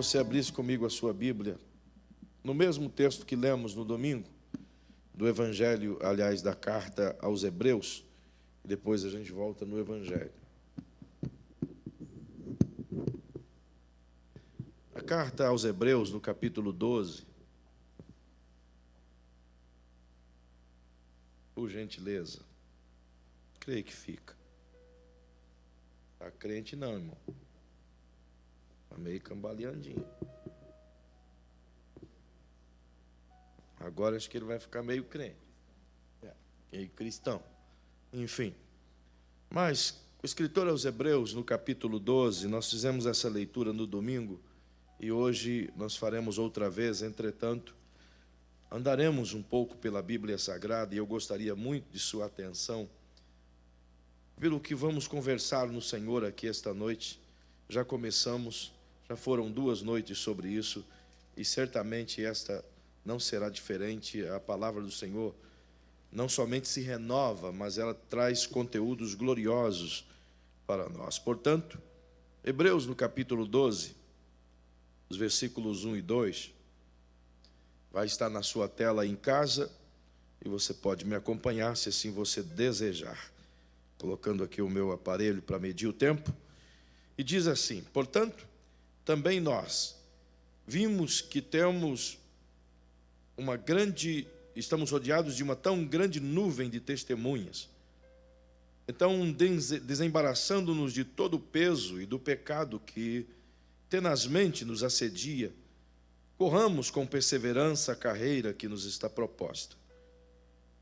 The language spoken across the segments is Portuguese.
você abrisse comigo a sua Bíblia, no mesmo texto que lemos no domingo, do Evangelho, aliás, da carta aos Hebreus, e depois a gente volta no Evangelho. A carta aos Hebreus, no capítulo 12, por gentileza, creio que fica. Está crente não, irmão. Está meio cambaleandinho. Agora acho que ele vai ficar meio crente. Meio cristão. Enfim. Mas o escritor aos Hebreus, no capítulo 12, nós fizemos essa leitura no domingo, e hoje nós faremos outra vez. Entretanto, andaremos um pouco pela Bíblia Sagrada, e eu gostaria muito de sua atenção, pelo que vamos conversar no Senhor aqui esta noite. Já começamos, já foram 2 noites sobre isso, e certamente esta não será diferente. A palavra do Senhor não somente se renova, mas ela traz conteúdos gloriosos para nós. Portanto, Hebreus no capítulo 12, os versículos 1 e 2, vai estar na sua tela em casa, e você pode me acompanhar se assim você desejar. Colocando aqui o meu aparelho para medir o tempo. E diz assim: portanto, também nós vimos que estamos rodeados de uma tão grande nuvem de testemunhas. Então, desembaraçando-nos de todo o peso e do pecado que tenazmente nos assedia, corramos com perseverança a carreira que nos está proposta,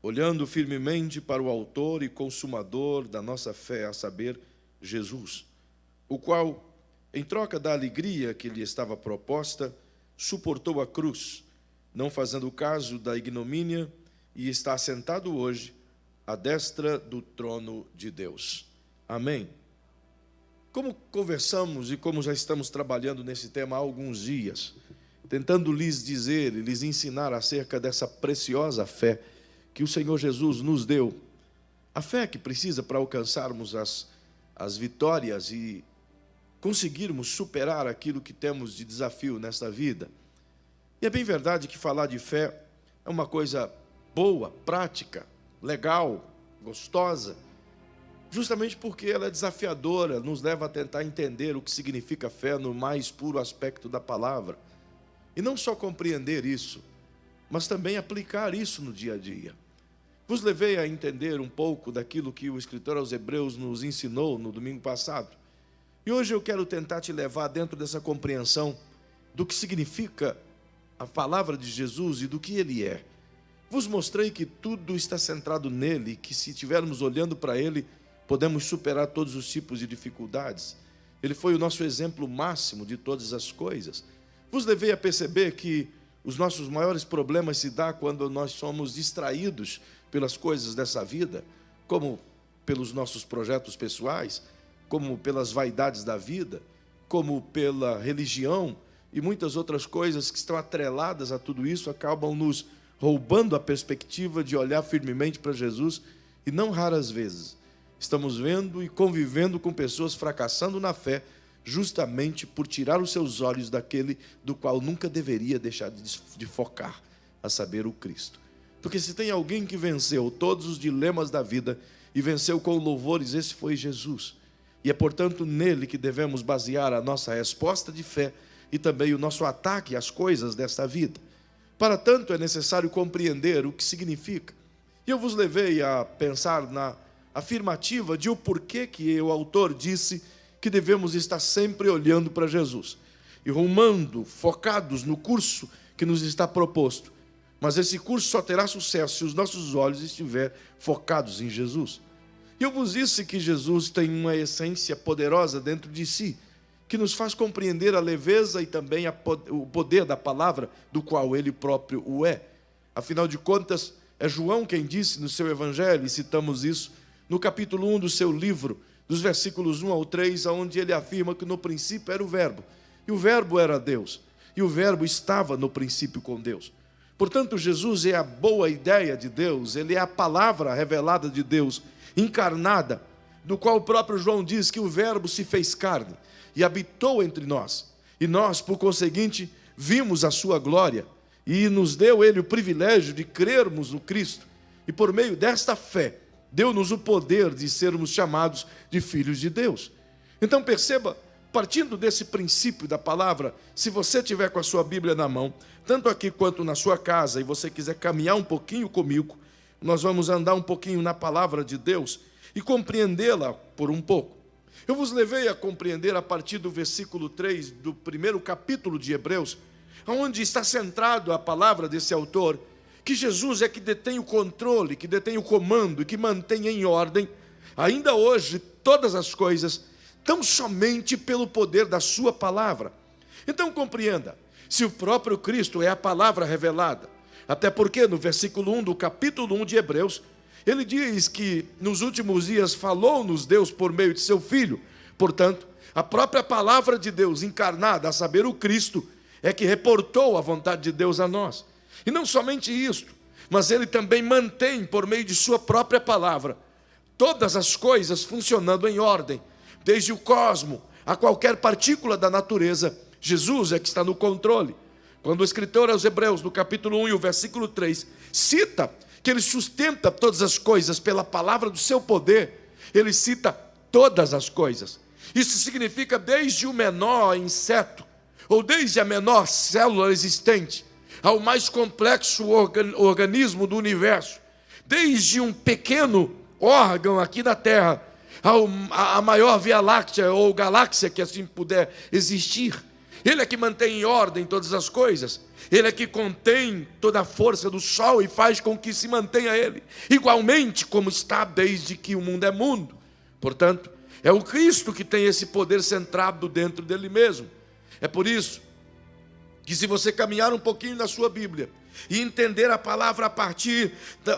olhando firmemente para o autor e consumador da nossa fé, a saber, Jesus, o qual, em troca da alegria que lhe estava proposta, suportou a cruz, não fazendo caso da ignomínia, e está assentado hoje à destra do trono de Deus. Amém. Como conversamos e como já estamos trabalhando nesse tema há alguns dias, tentando lhes dizer e lhes ensinar acerca dessa preciosa fé que o Senhor Jesus nos deu, a fé que precisa para alcançarmos as vitórias e conseguirmos superar aquilo que temos de desafio nesta vida. E é bem verdade que falar de fé é uma coisa boa, prática, legal, gostosa, justamente porque ela é desafiadora, nos leva a tentar entender o que significa fé no mais puro aspecto da palavra. E não só compreender isso, mas também aplicar isso no dia a dia. Vos levei a entender um pouco daquilo que o escritor aos Hebreus nos ensinou no domingo passado. E hoje eu quero tentar te levar dentro dessa compreensão do que significa a palavra de Jesus e do que ele é. Vos mostrei que tudo está centrado nele, que se estivermos olhando para ele, podemos superar todos os tipos de dificuldades. Ele foi o nosso exemplo máximo de todas as coisas. Vos levei a perceber que os nossos maiores problemas se dão quando nós somos distraídos pelas coisas dessa vida, como pelos nossos projetos pessoais, como pelas vaidades da vida, como pela religião e muitas outras coisas que estão atreladas a tudo isso, acabam nos roubando a perspectiva de olhar firmemente para Jesus, e não raras vezes estamos vendo e convivendo com pessoas fracassando na fé, justamente por tirar os seus olhos daquele do qual nunca deveria deixar de focar, a saber, o Cristo. Porque se tem alguém que venceu todos os dilemas da vida e venceu com louvores, esse foi Jesus. E é, portanto, nele que devemos basear a nossa resposta de fé e também o nosso ataque às coisas desta vida. Para tanto, é necessário compreender o que significa. E eu vos levei a pensar na afirmativa de o porquê que o autor disse que devemos estar sempre olhando para Jesus e rumando, focados no curso que nos está proposto. Mas esse curso só terá sucesso se os nossos olhos estiverem focados em Jesus. E eu vos disse que Jesus tem uma essência poderosa dentro de si, que nos faz compreender a leveza e também o poder da palavra, do qual ele próprio o é. Afinal de contas, é João quem disse no seu evangelho, e citamos isso no capítulo 1 do seu livro, dos versículos 1 ao 3, onde ele afirma que no princípio era o Verbo, e o Verbo era Deus, e o Verbo estava no princípio com Deus. Portanto, Jesus é a boa ideia de Deus, ele é a palavra revelada de Deus, encarnada, do qual o próprio João diz que o Verbo se fez carne e habitou entre nós. e nós, por conseguinte, vimos a sua glória, e nos deu ele o privilégio de crermos no Cristo, e por meio desta fé, deu-nos o poder de sermos chamados de filhos de Deus. Então perceba, partindo desse princípio da palavra, se você tiver com a sua Bíblia na mão, tanto aqui quanto na sua casa, e você quiser caminhar um pouquinho comigo, nós vamos andar um pouquinho na palavra de Deus e compreendê-la por um pouco. Eu vos levei a compreender a partir do versículo 3 do primeiro capítulo de Hebreus, onde está centrado a palavra desse autor, que Jesus é que detém o controle, que detém o comando, que mantém em ordem, ainda hoje, todas as coisas, tão somente pelo poder da sua palavra. Então compreenda, se o próprio Cristo é a palavra revelada, até porque no versículo 1 do capítulo 1 de Hebreus, ele diz que nos últimos dias falou-nos Deus por meio de seu Filho. Portanto, a própria palavra de Deus encarnada, a saber, o Cristo, é que reportou a vontade de Deus a nós. E não somente isto, mas ele também mantém, por meio de sua própria palavra, todas as coisas funcionando em ordem, desde o cosmo a qualquer partícula da natureza. Jesus é que está no controle. Quando o escritor aos Hebreus, no capítulo 1 e o versículo 3, cita que ele sustenta todas as coisas pela palavra do seu poder, ele cita todas as coisas. Isso significa desde o menor inseto, ou desde a menor célula existente, ao mais complexo organismo do universo, desde um pequeno órgão aqui na Terra, a maior Via Láctea ou galáxia que assim puder existir. Ele é que mantém em ordem todas as coisas. Ele é que contém toda a força do sol e faz com que se mantenha ele, igualmente como está desde que o mundo é mundo. Portanto, é o Cristo que tem esse poder centrado dentro dele mesmo. É por isso que, se você caminhar um pouquinho na sua Bíblia e entender a palavra a partir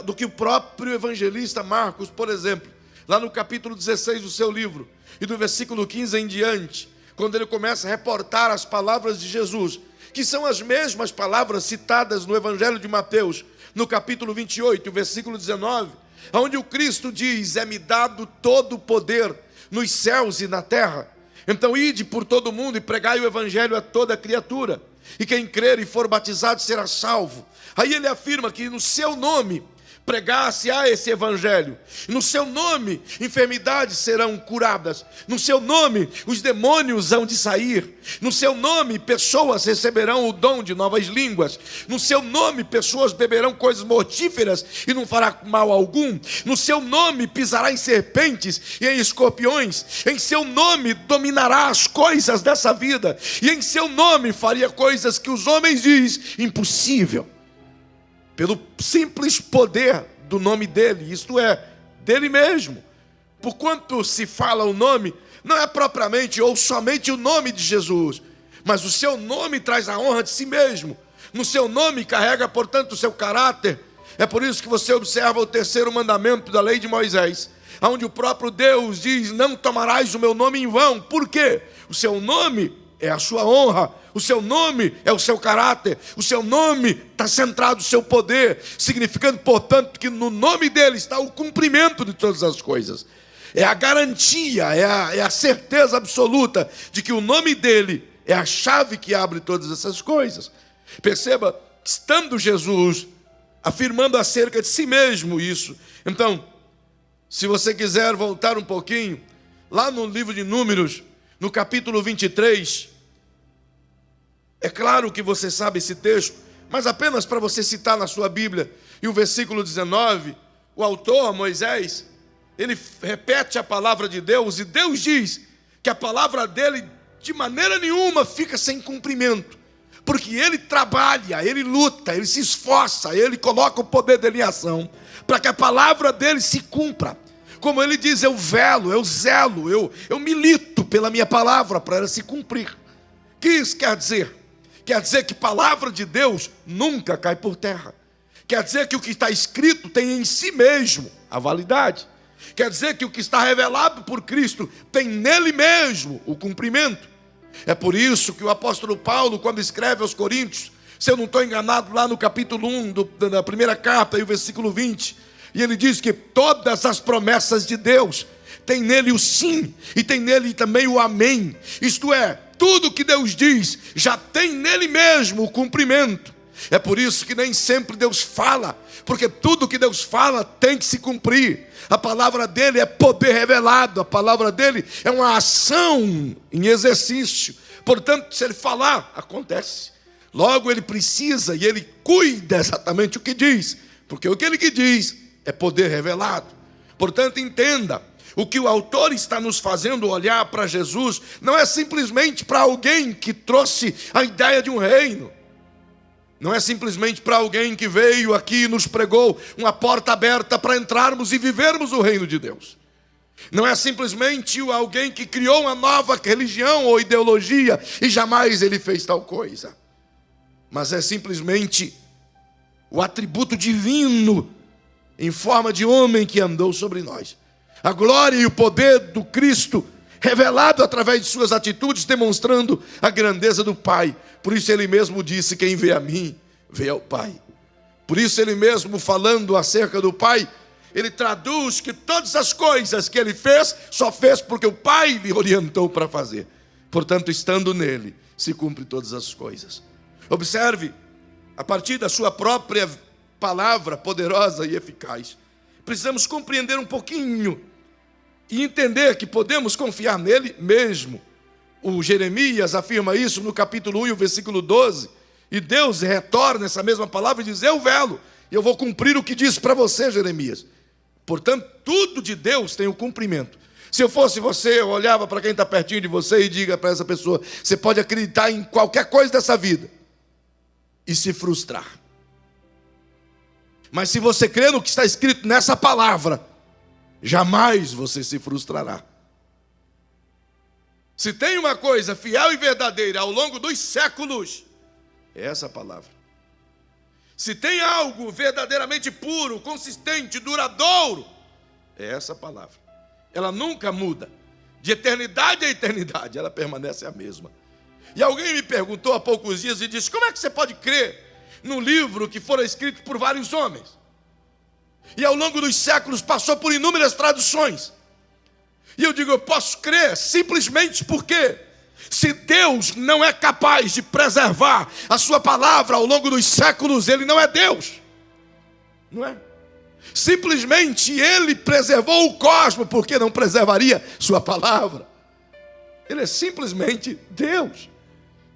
do que o próprio evangelista Marcos, por exemplo, lá no capítulo 16 do seu livro, e do versículo 15 em diante, quando ele começa a reportar as palavras de Jesus, que são as mesmas palavras citadas no Evangelho de Mateus, no capítulo 28, versículo 19, onde o Cristo diz: é-me dado todo o poder nos céus e na terra. Então ide por todo o mundo e pregai o Evangelho a toda criatura, e quem crer e for batizado será salvo. Aí ele afirma que no seu nome pregar-se-á esse evangelho, no seu nome enfermidades serão curadas, no seu nome os demônios hão de sair, no seu nome pessoas receberão o dom de novas línguas, no seu nome pessoas beberão coisas mortíferas e não fará mal algum, no seu nome pisará em serpentes e em escorpiões, em seu nome dominará as coisas dessa vida, e em seu nome faria coisas que os homens dizem impossível, pelo simples poder do nome dele, isto é, dele mesmo. Porquanto se fala o nome, não é propriamente ou somente o nome de Jesus, mas o seu nome traz a honra de si mesmo. No seu nome carrega, portanto, o seu caráter. É por isso que você observa o terceiro mandamento da lei de Moisés, onde o próprio Deus diz: não tomarás o meu nome em vão. Por quê? O seu nome é a sua honra, o seu nome é o seu caráter, o seu nome está centrado no seu poder, significando, portanto, que no nome dele está o cumprimento de todas as coisas. É a garantia, é a certeza absoluta de que o nome dele é a chave que abre todas essas coisas. Perceba, estando Jesus afirmando acerca de si mesmo isso. Então, se você quiser voltar um pouquinho, lá no livro de Números, no capítulo 23, é claro que você sabe esse texto, mas apenas para você citar na sua Bíblia, e o versículo 19, o autor, Moisés, ele repete a palavra de Deus, e Deus diz que a palavra dele de maneira nenhuma fica sem cumprimento, porque ele trabalha, ele luta, ele se esforça, ele coloca o poder dele em ação, para que a palavra dele se cumpra. Como ele diz, eu velo, eu zelo, eu milito pela minha palavra para ela se cumprir. O que isso quer dizer? Quer dizer que a palavra de Deus nunca cai por terra. Quer dizer que o que está escrito tem em si mesmo a validade. Quer dizer que o que está revelado por Cristo tem nele mesmo o cumprimento. É por isso que o apóstolo Paulo, quando escreve aos Coríntios, se eu não estou enganado, lá no capítulo 1 da primeira carta, e o versículo 20, e ele diz que todas as promessas de Deus tem nele o sim, e tem nele também o amém. Isto é, tudo que Deus diz já tem nele mesmo o cumprimento. É por isso que nem sempre Deus fala, porque tudo que Deus fala tem que se cumprir. A palavra dele é poder revelado, a palavra dele é uma ação em exercício. Portanto, se ele falar, acontece. Logo, ele precisa e ele cuida exatamente o que diz, porque o que ele diz é poder revelado. Portanto, entenda, o que o autor está nos fazendo olhar para Jesus não é simplesmente para alguém que trouxe a ideia de um reino. Não é simplesmente para alguém que veio aqui e nos pregou uma porta aberta para entrarmos e vivermos o reino de Deus. Não é simplesmente alguém que criou uma nova religião ou ideologia e jamais ele fez tal coisa. Mas é simplesmente o atributo divino em forma de homem que andou sobre nós. A glória e o poder do Cristo revelado através de suas atitudes, demonstrando a grandeza do Pai. Por isso ele mesmo disse: quem vê a mim, vê ao Pai. Por isso ele mesmo, falando acerca do Pai, ele traduz que todas as coisas que ele fez, só fez porque o Pai lhe orientou para fazer. Portanto, estando nele, se cumpre todas as coisas. Observe, a partir da sua própria palavra poderosa e eficaz, precisamos compreender um pouquinho e entender que podemos confiar nele mesmo. O Jeremias afirma isso no capítulo 1 e o versículo 12, e Deus retorna essa mesma palavra e diz: eu velo, e eu vou cumprir o que disse para você, Jeremias. Portanto, tudo de Deus tem o cumprimento. Se eu fosse você, eu olhava para quem está pertinho de você e diga para essa pessoa: você pode acreditar em qualquer coisa dessa vida e se frustrar. Mas se você crê no que está escrito nessa palavra, jamais você se frustrará. Se tem uma coisa fiel e verdadeira ao longo dos séculos, é essa palavra. Se tem algo verdadeiramente puro, consistente, duradouro, é essa palavra. Ela nunca muda. De eternidade a eternidade, ela permanece a mesma. E alguém me perguntou há poucos dias e disse: como é que você pode crer num livro que fora escrito por vários homens e ao longo dos séculos passou por inúmeras traduções? E eu digo: eu posso crer simplesmente porque, se Deus não é capaz de preservar a sua palavra ao longo dos séculos, ele não é Deus, não é? Simplesmente ele preservou o cosmos, porque não preservaria sua palavra? Ele é simplesmente Deus.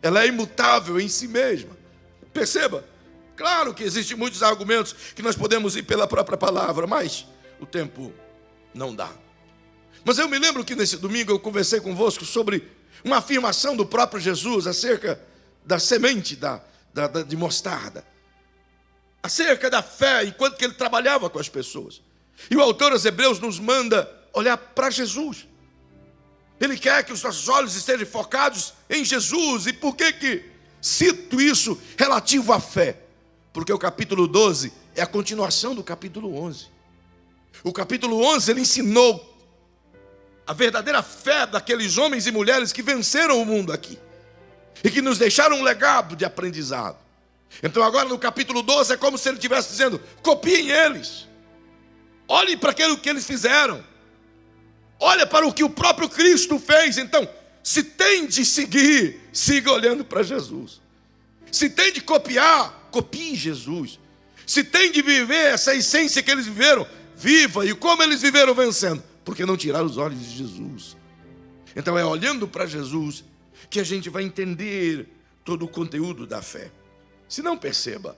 Ela é imutável em si mesma. Perceba, claro que existem muitos argumentos que nós podemos ir pela própria palavra, mas o tempo não dá. Mas eu me lembro que nesse domingo eu conversei convosco sobre uma afirmação do próprio Jesus acerca da semente de mostarda, acerca da fé enquanto que ele trabalhava com as pessoas. E o autor aos Hebreus nos manda olhar para Jesus. Ele quer que os nossos olhos estejam focados em Jesus. E por que cito isso relativo à fé? Porque o capítulo 12 é a continuação do capítulo 11. O capítulo 11 ele ensinou a verdadeira fé daqueles homens e mulheres que venceram o mundo aqui e que nos deixaram um legado de aprendizado. Então agora no capítulo 12 é como se ele estivesse dizendo: copiem eles, olhem para aquilo que eles fizeram, olha para o que o próprio Cristo fez. Então, se tem de seguir, siga olhando para Jesus. Se tem de copiar, copie Jesus. Se tem de viver essa essência que eles viveram, viva. E como eles viveram vencendo? Porque não tiraram os olhos de Jesus. Então é olhando para Jesus que a gente vai entender todo o conteúdo da fé. Se não, perceba,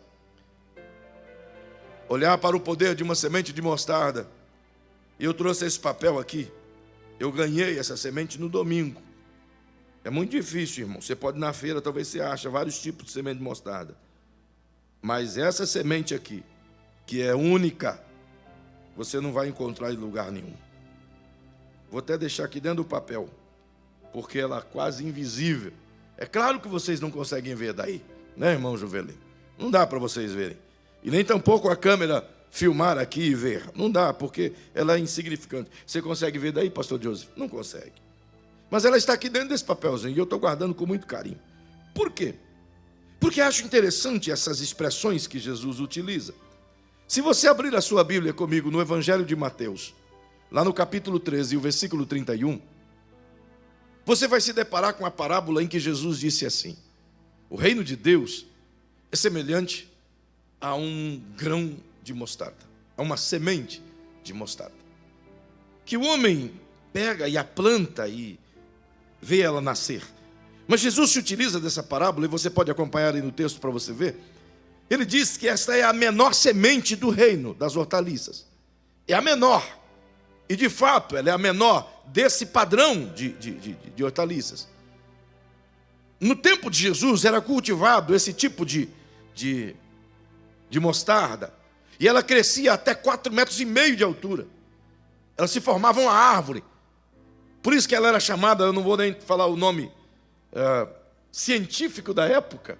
olhar para o poder de uma semente de mostarda. E eu trouxe esse papel aqui. Eu ganhei essa semente no domingo. É muito difícil, irmão. Você pode ir na feira, talvez você ache vários tipos de semente de mostarda. Mas essa semente aqui, que é única, você não vai encontrar em lugar nenhum. Vou até deixar aqui dentro do papel, porque ela é quase invisível. É claro que vocês não conseguem ver daí, né, irmão Juvelino? Não dá para vocês verem. E nem tampouco a câmera filmar aqui e ver. Não dá, porque ela é insignificante. Você consegue ver daí, pastor Joseph? Não consegue. Mas ela está aqui dentro desse papelzinho e eu estou guardando com muito carinho. Por quê? Porque acho interessante essas expressões que Jesus utiliza. Se você abrir a sua Bíblia comigo no Evangelho de Mateus, lá no capítulo 13, o versículo 31, você vai se deparar com a parábola em que Jesus disse assim: o reino de Deus é semelhante a um grão de mostarda, a uma semente de mostarda, que o homem pega e a planta e vê ela nascer. Mas Jesus se utiliza dessa parábola, e você pode acompanhar aí no texto para você ver. Ele diz que esta é a menor semente do reino das hortaliças. É a menor. E de fato, ela é a menor desse padrão de hortaliças. No tempo de Jesus era cultivado esse tipo de mostarda. E ela crescia até 4,5 metros de altura. Ela se formava uma árvore. Por isso que ela era chamada, eu não vou nem falar o nome científico da época,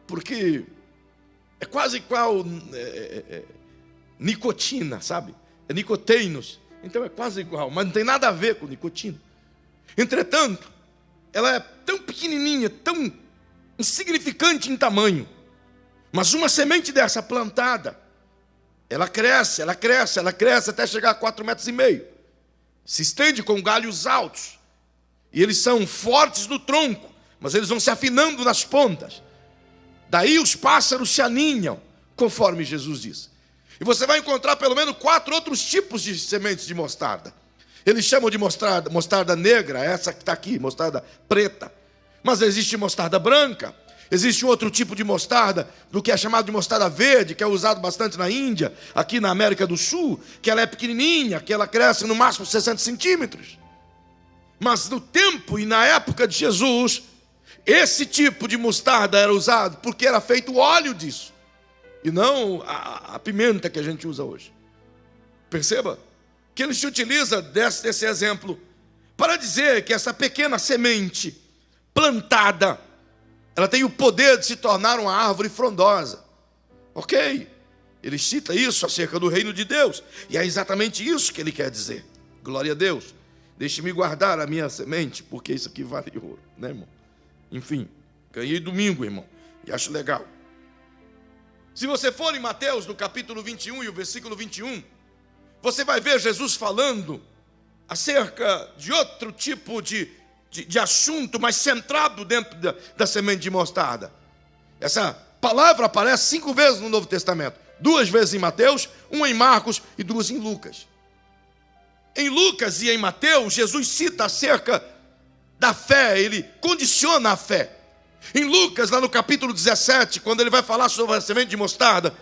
porque é quase igual nicotina, sabe? É nicotinos. Então é quase igual, mas não tem nada a ver com nicotina. Entretanto, ela é tão pequenininha, tão insignificante em tamanho, mas uma semente dessa plantada, ela cresce até chegar a 4,5 metros. Se estende com galhos altos. E eles são fortes no tronco, mas eles vão se afinando nas pontas. Daí os pássaros se aninham, conforme Jesus diz. E você vai encontrar pelo menos 4 outros tipos de sementes de mostarda. Eles chamam de mostarda negra, essa que está aqui, mostarda preta. Mas existe mostarda branca. Existe outro tipo de mostarda, do que é chamado de mostarda verde, que é usado bastante na Índia, aqui na América do Sul, que ela é pequenininha, que ela cresce no máximo 60 centímetros. Mas no tempo e na época de Jesus, esse tipo de mostarda era usado porque era feito óleo disso, e não a pimenta que a gente usa hoje. Perceba que ele se utiliza desse exemplo para dizer que essa pequena semente plantada, ela tem o poder de se tornar uma árvore frondosa. Ok, ele cita isso acerca do reino de Deus, e é exatamente isso que ele quer dizer. Glória a Deus. Deixe-me guardar a minha semente, porque isso aqui vale ouro, né, irmão? Enfim, ganhei domingo, irmão, e acho legal. Se você for em Mateus, no capítulo 21 e o versículo 21, você vai ver Jesus falando acerca de outro tipo de assunto, mas centrado dentro da semente de mostarda. Essa palavra aparece 5 vezes no Novo Testamento. 2 vezes em Mateus, 1 em Marcos e 2 em Lucas. Em Lucas e em Mateus, Jesus cita acerca da fé, ele condiciona a fé. Em Lucas, lá no capítulo 17, quando ele vai falar sobre a semente de mostarda,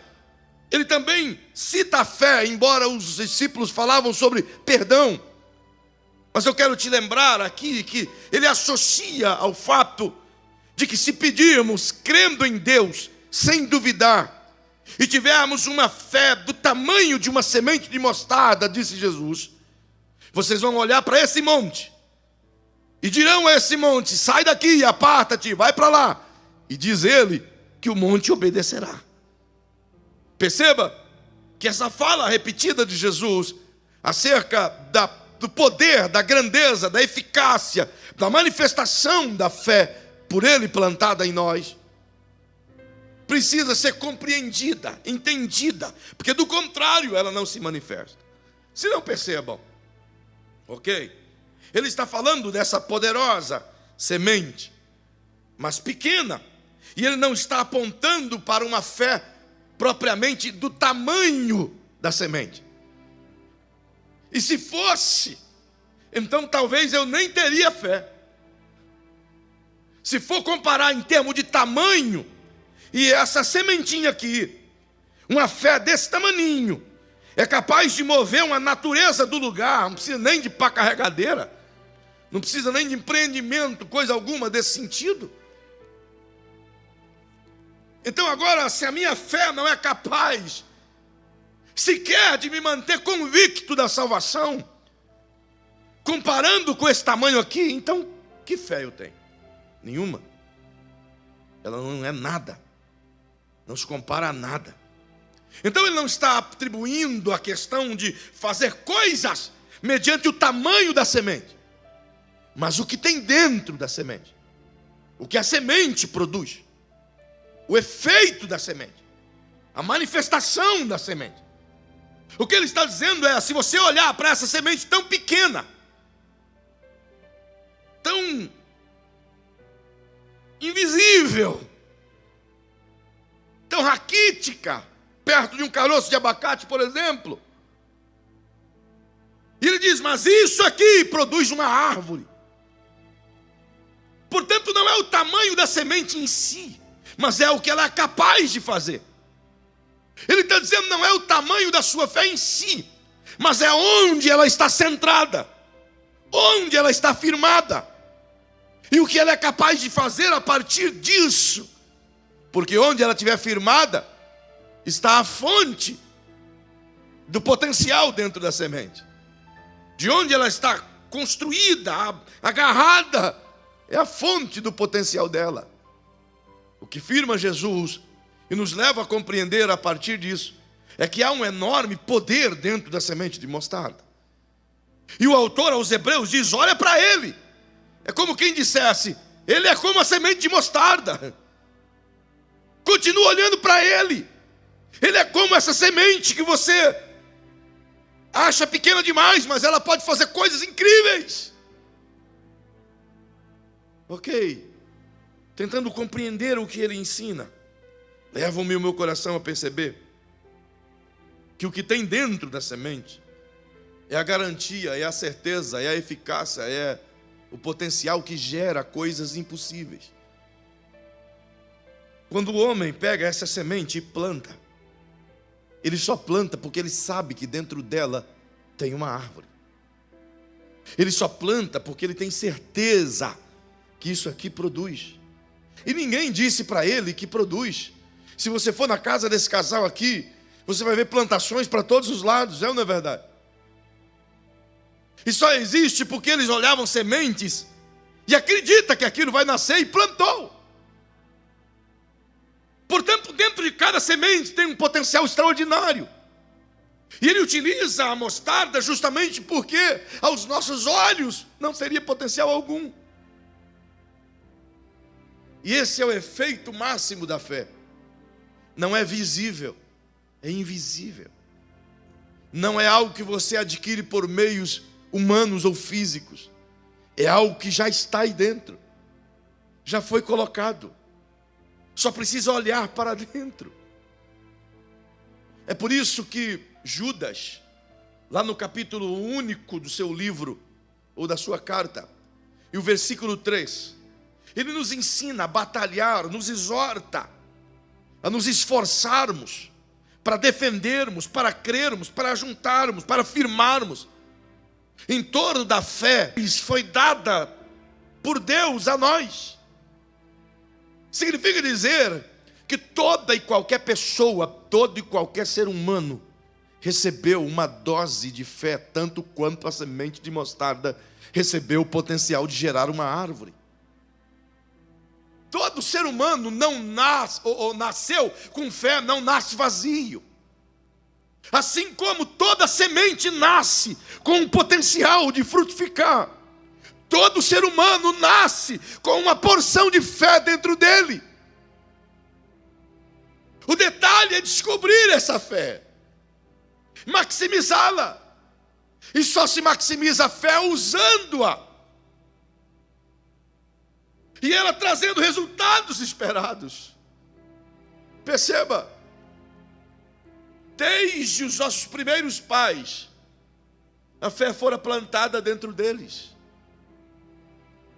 ele também cita a fé, embora os discípulos falavam sobre perdão. Mas eu quero te lembrar aqui que ele associa ao fato de que se pedirmos crendo em Deus, sem duvidar, e tivermos uma fé do tamanho de uma semente de mostarda, disse Jesus, vocês vão olhar para esse monte e dirão a esse monte: sai daqui, aparta-te, vai para lá. E diz ele que o monte obedecerá. Perceba que essa fala repetida de Jesus acerca do poder, da grandeza, da eficácia, da manifestação da fé por ele plantada em nós, precisa ser compreendida, entendida, porque do contrário ela não se manifesta. Se não percebam, ok? Ele está falando dessa poderosa semente, mas pequena, e ele não está apontando para uma fé propriamente do tamanho da semente. E se fosse, então talvez eu nem teria fé. Se for comparar em termos de tamanho, e essa sementinha aqui, uma fé desse tamaninho, é capaz de mover uma natureza do lugar, não precisa nem de pá carregadeira, não precisa nem de empreendimento, coisa alguma desse sentido. Então agora, se a minha fé não é capaz sequer de me manter convicto da salvação, comparando com esse tamanho aqui, então que fé eu tenho? Nenhuma. Ela não é nada, não se compara a nada. Então ele não está atribuindo a questão de fazer coisas mediante o tamanho da semente, mas o que tem dentro da semente, o que a semente produz, o efeito da semente, a manifestação da semente. O que ele está dizendo é: se você olhar para essa semente tão pequena, tão invisível, tão raquítica, perto de um caroço de abacate, por exemplo. E ele diz: mas isso aqui produz uma árvore. Portanto, não é o tamanho da semente em si, mas é o que ela é capaz de fazer. Ele está dizendo, não é o tamanho da sua fé em si, mas é onde ela está centrada, onde ela está firmada, e o que ela é capaz de fazer a partir disso. Porque onde ela estiver firmada, está a fonte do potencial dentro da semente. De onde ela está construída, agarrada, é a fonte do potencial dela. O que firma Jesus e nos leva a compreender a partir disso é que há um enorme poder dentro da semente de mostarda. E o autor aos Hebreus diz: olha para ele. É como quem dissesse: ele é como a semente de mostarda. Continua olhando para ele. Ele é como essa semente que você acha pequena demais, mas ela pode fazer coisas incríveis. Ok, tentando compreender o que ele ensina, leva-me o meu coração a perceber que o que tem dentro da semente é a garantia, é a certeza, é a eficácia, é o potencial que gera coisas impossíveis. Quando o homem pega essa semente e planta, ele só planta porque ele sabe que dentro dela tem uma árvore. Ele só planta porque ele tem certeza que isso aqui produz. E ninguém disse para ele que produz. Se você for na casa desse casal aqui, você vai ver plantações para todos os lados, é ou não é verdade? E só existe porque eles olhavam sementes e acreditam que aquilo vai nascer e plantou. Portanto, dentro de cada semente tem um potencial extraordinário. E ele utiliza a mostarda justamente porque aos nossos olhos não seria potencial algum. E esse é o efeito máximo da fé. Não é visível, é invisível. Não é algo que você adquire por meios humanos ou físicos. É algo que já está aí dentro. Já foi colocado. Só precisa olhar para dentro. É por isso que Judas, lá no capítulo único do seu livro, ou da sua carta, e o versículo 3, ele nos ensina a batalhar, nos exorta a nos esforçarmos para defendermos, para crermos, para juntarmos, para firmarmos em torno da fé que foi dada por Deus a nós. Significa dizer que toda e qualquer pessoa, todo e qualquer ser humano recebeu uma dose de fé, tanto quanto a semente de mostarda recebeu o potencial de gerar uma árvore. Todo ser humano não nasce, ou nasceu com fé, não nasce vazio. Assim como toda semente nasce com o potencial de frutificar, todo ser humano nasce com uma porção de fé dentro dele. O detalhe é descobrir essa fé, maximizá-la. E só se maximiza a fé usando-a. E ela trazendo resultados esperados. Perceba, desde os nossos primeiros pais, a fé fora plantada dentro deles.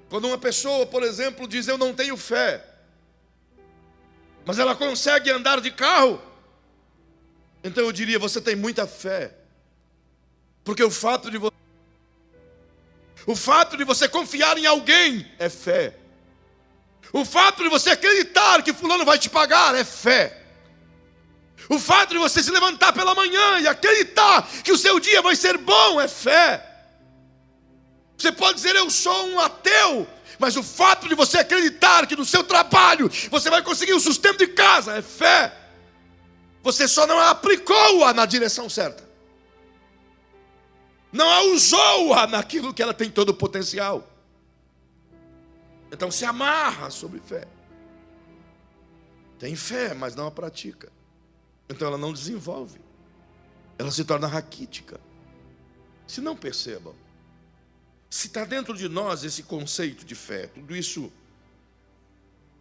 Quando uma pessoa, por exemplo, diz: eu não tenho fé, mas ela consegue andar de carro, então eu diria: você tem muita fé. Porque o fato de você confiar em alguém é fé. O fato de você acreditar que fulano vai te pagar é fé. O fato de você se levantar pela manhã e acreditar que o seu dia vai ser bom é fé. Você pode dizer: eu sou um ateu, mas o fato de você acreditar que no seu trabalho você vai conseguir o sustento de casa é fé. Você só não aplicou-a na direção certa. Não a usou-a naquilo que ela tem todo o potencial. Então se amarra sobre fé. Tem fé, mas não a pratica. Então ela não desenvolve. Ela se torna raquítica. Se não percebam, Se está dentro de nós esse conceito de fé, tudo isso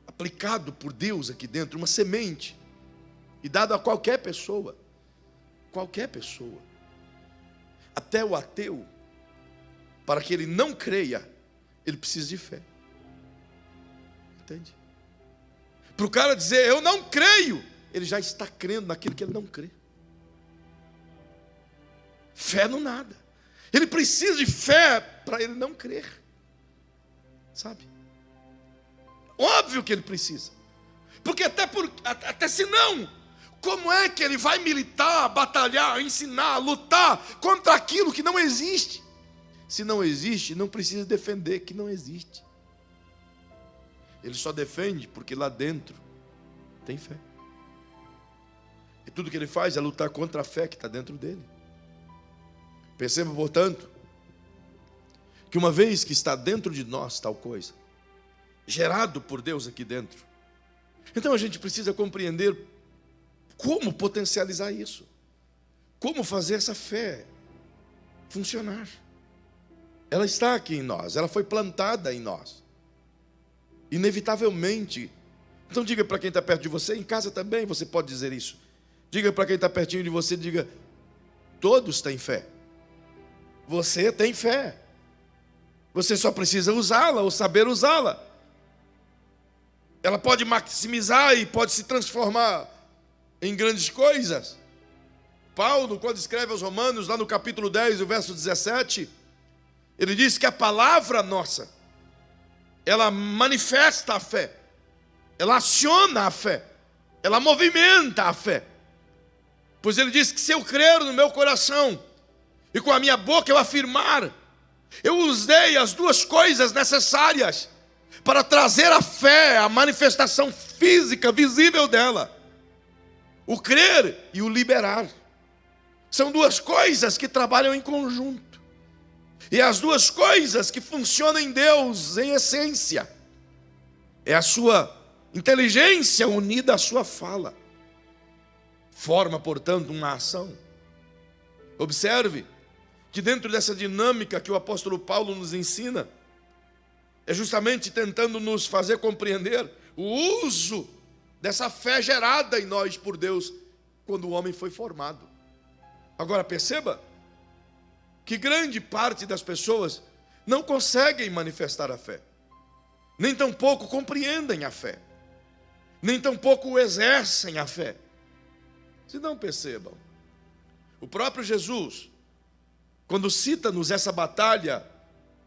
aplicado por Deus aqui dentro, uma semente, e dado a qualquer pessoa, até o ateu, para que ele não creia, ele precisa de fé. Entende? Para o cara dizer, eu não creio, ele já está crendo naquilo que ele não crê. Fé no nada. Ele precisa de fé para ele não crer. Sabe? Óbvio que ele precisa. Porque até se não, como é que ele vai militar, batalhar, ensinar, lutar contra aquilo que não existe? Se não existe, não precisa defender que não existe. Ele só defende porque lá dentro tem fé. E tudo que ele faz é lutar contra a fé que está dentro dele. Perceba, portanto, que uma vez que está dentro de nós tal coisa, gerado por Deus aqui dentro, então a gente precisa compreender como potencializar isso, como fazer essa fé funcionar. Ela está aqui em nós, ela foi plantada em nós, inevitavelmente. Então diga para quem está perto de você, em casa também você pode dizer isso. Diga para quem está pertinho de você, diga, todos têm fé. Você tem fé. Você só precisa usá-la ou saber usá-la. Ela pode maximizar e pode se transformar em grandes coisas. Paulo, quando escreve aos Romanos, lá no capítulo 10, o verso 17, ele diz que a palavra nossa, ela manifesta a fé, ela aciona a fé, ela movimenta a fé. Pois ele diz que se eu crer no meu coração e com a minha boca eu afirmar, eu usei as duas coisas necessárias para trazer a fé, a manifestação física, visível dela. O crer e o liberar. São duas coisas que trabalham em conjunto. E as duas coisas que funcionam em Deus, em essência. É a sua inteligência unida à sua fala. Forma, portanto, uma ação. Observe que dentro dessa dinâmica que o apóstolo Paulo nos ensina, é justamente tentando nos fazer compreender o uso dessa fé gerada em nós por Deus, quando o homem foi formado. Agora perceba, que grande parte das pessoas não conseguem manifestar a fé, nem tampouco compreendem a fé, nem tampouco exercem a fé. Se não percebam, o próprio Jesus, quando cita-nos essa batalha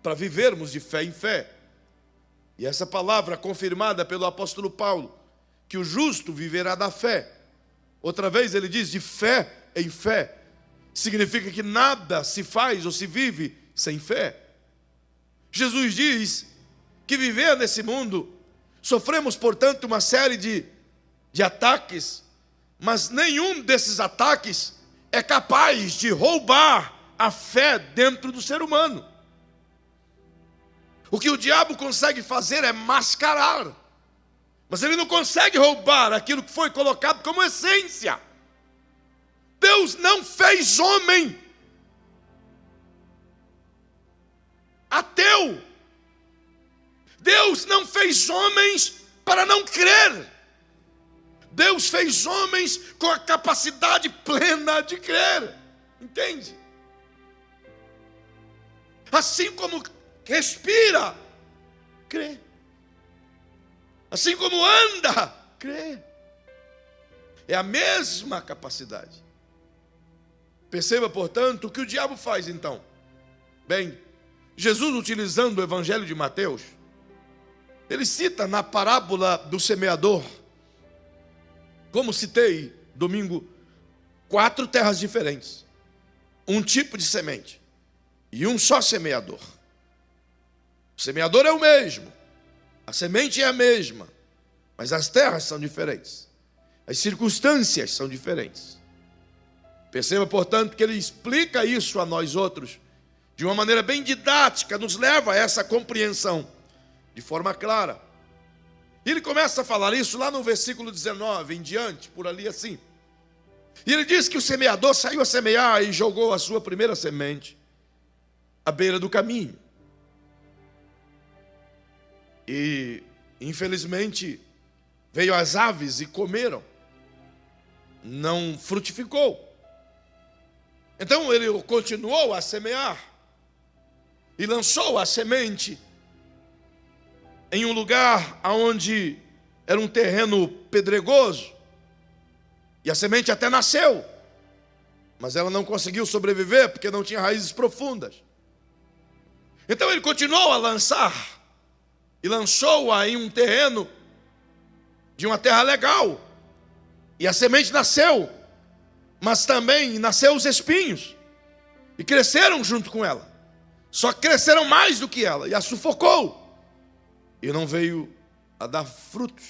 para vivermos de fé em fé, e essa palavra confirmada pelo apóstolo Paulo, que o justo viverá da fé, outra vez ele diz de fé em fé, significa que nada se faz ou se vive sem fé. Jesus diz que viver nesse mundo, sofremos, portanto, uma série de ataques, mas nenhum desses ataques é capaz de roubar a fé dentro do ser humano. O que o diabo consegue fazer é mascarar, mas ele não consegue roubar aquilo que foi colocado como essência. Deus não fez homem ateu. Deus não fez homens para não crer. Deus fez homens com a capacidade plena de crer. Entende? Assim como respira, crê. Assim como anda, crê. É a mesma capacidade. Perceba, portanto, o que o diabo faz então. Bem, Jesus, utilizando o Evangelho de Mateus, ele cita na parábola do semeador, como citei domingo, 4 terras diferentes, um tipo de semente e um só semeador. O semeador é o mesmo, a semente é a mesma, mas as terras são diferentes, as circunstâncias são diferentes. Perceba, portanto, que ele explica isso a nós outros de uma maneira bem didática, nos leva a essa compreensão de forma clara. E ele começa a falar isso lá no versículo 19 em diante, por ali assim. E ele diz que o semeador saiu a semear e jogou a sua primeira semente à beira do caminho. E, infelizmente, veio as aves e comeram. Não frutificou. Então ele continuou a semear e lançou a semente em um lugar onde era um terreno pedregoso. E a semente até nasceu, mas ela não conseguiu sobreviver porque não tinha raízes profundas. Então ele continuou a lançar e lançou-a em um terreno de uma terra legal. E a semente nasceu, mas também nasceu os espinhos e cresceram junto com ela. Só que cresceram mais do que ela e a sufocou e não veio a dar frutos.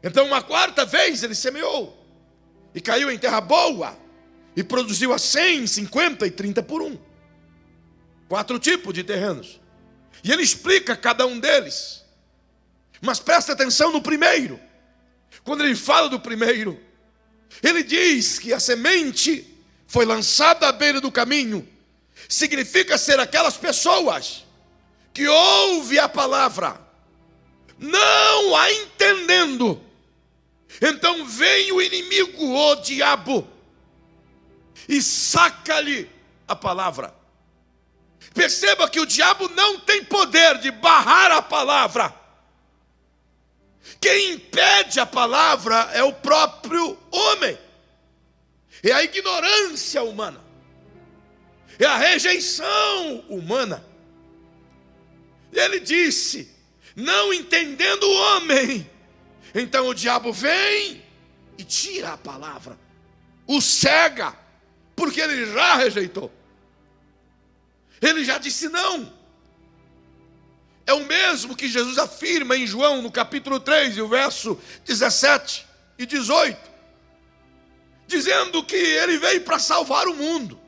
Então uma quarta vez ele semeou e caiu em terra boa e produziu a 100, 50 e 30 por 1. 4 tipos de terrenos. E ele explica cada um deles. Mas presta atenção no primeiro. Quando ele fala do primeiro, ele diz que a semente foi lançada à beira do caminho. Significa ser aquelas pessoas que ouvem a palavra, não a entendendo. Então vem o inimigo, o diabo, e saca-lhe a palavra. Perceba que o diabo não tem poder de barrar a palavra. Quem impede a palavra é o próprio homem. É a ignorância humana. É a rejeição humana. E ele disse, não entendendo o homem, então o diabo vem e tira a palavra, o cega, porque ele já rejeitou. Ele já disse não. É o mesmo que Jesus afirma em João, no capítulo 3, e o verso 17 e 18, dizendo que ele veio para salvar o mundo,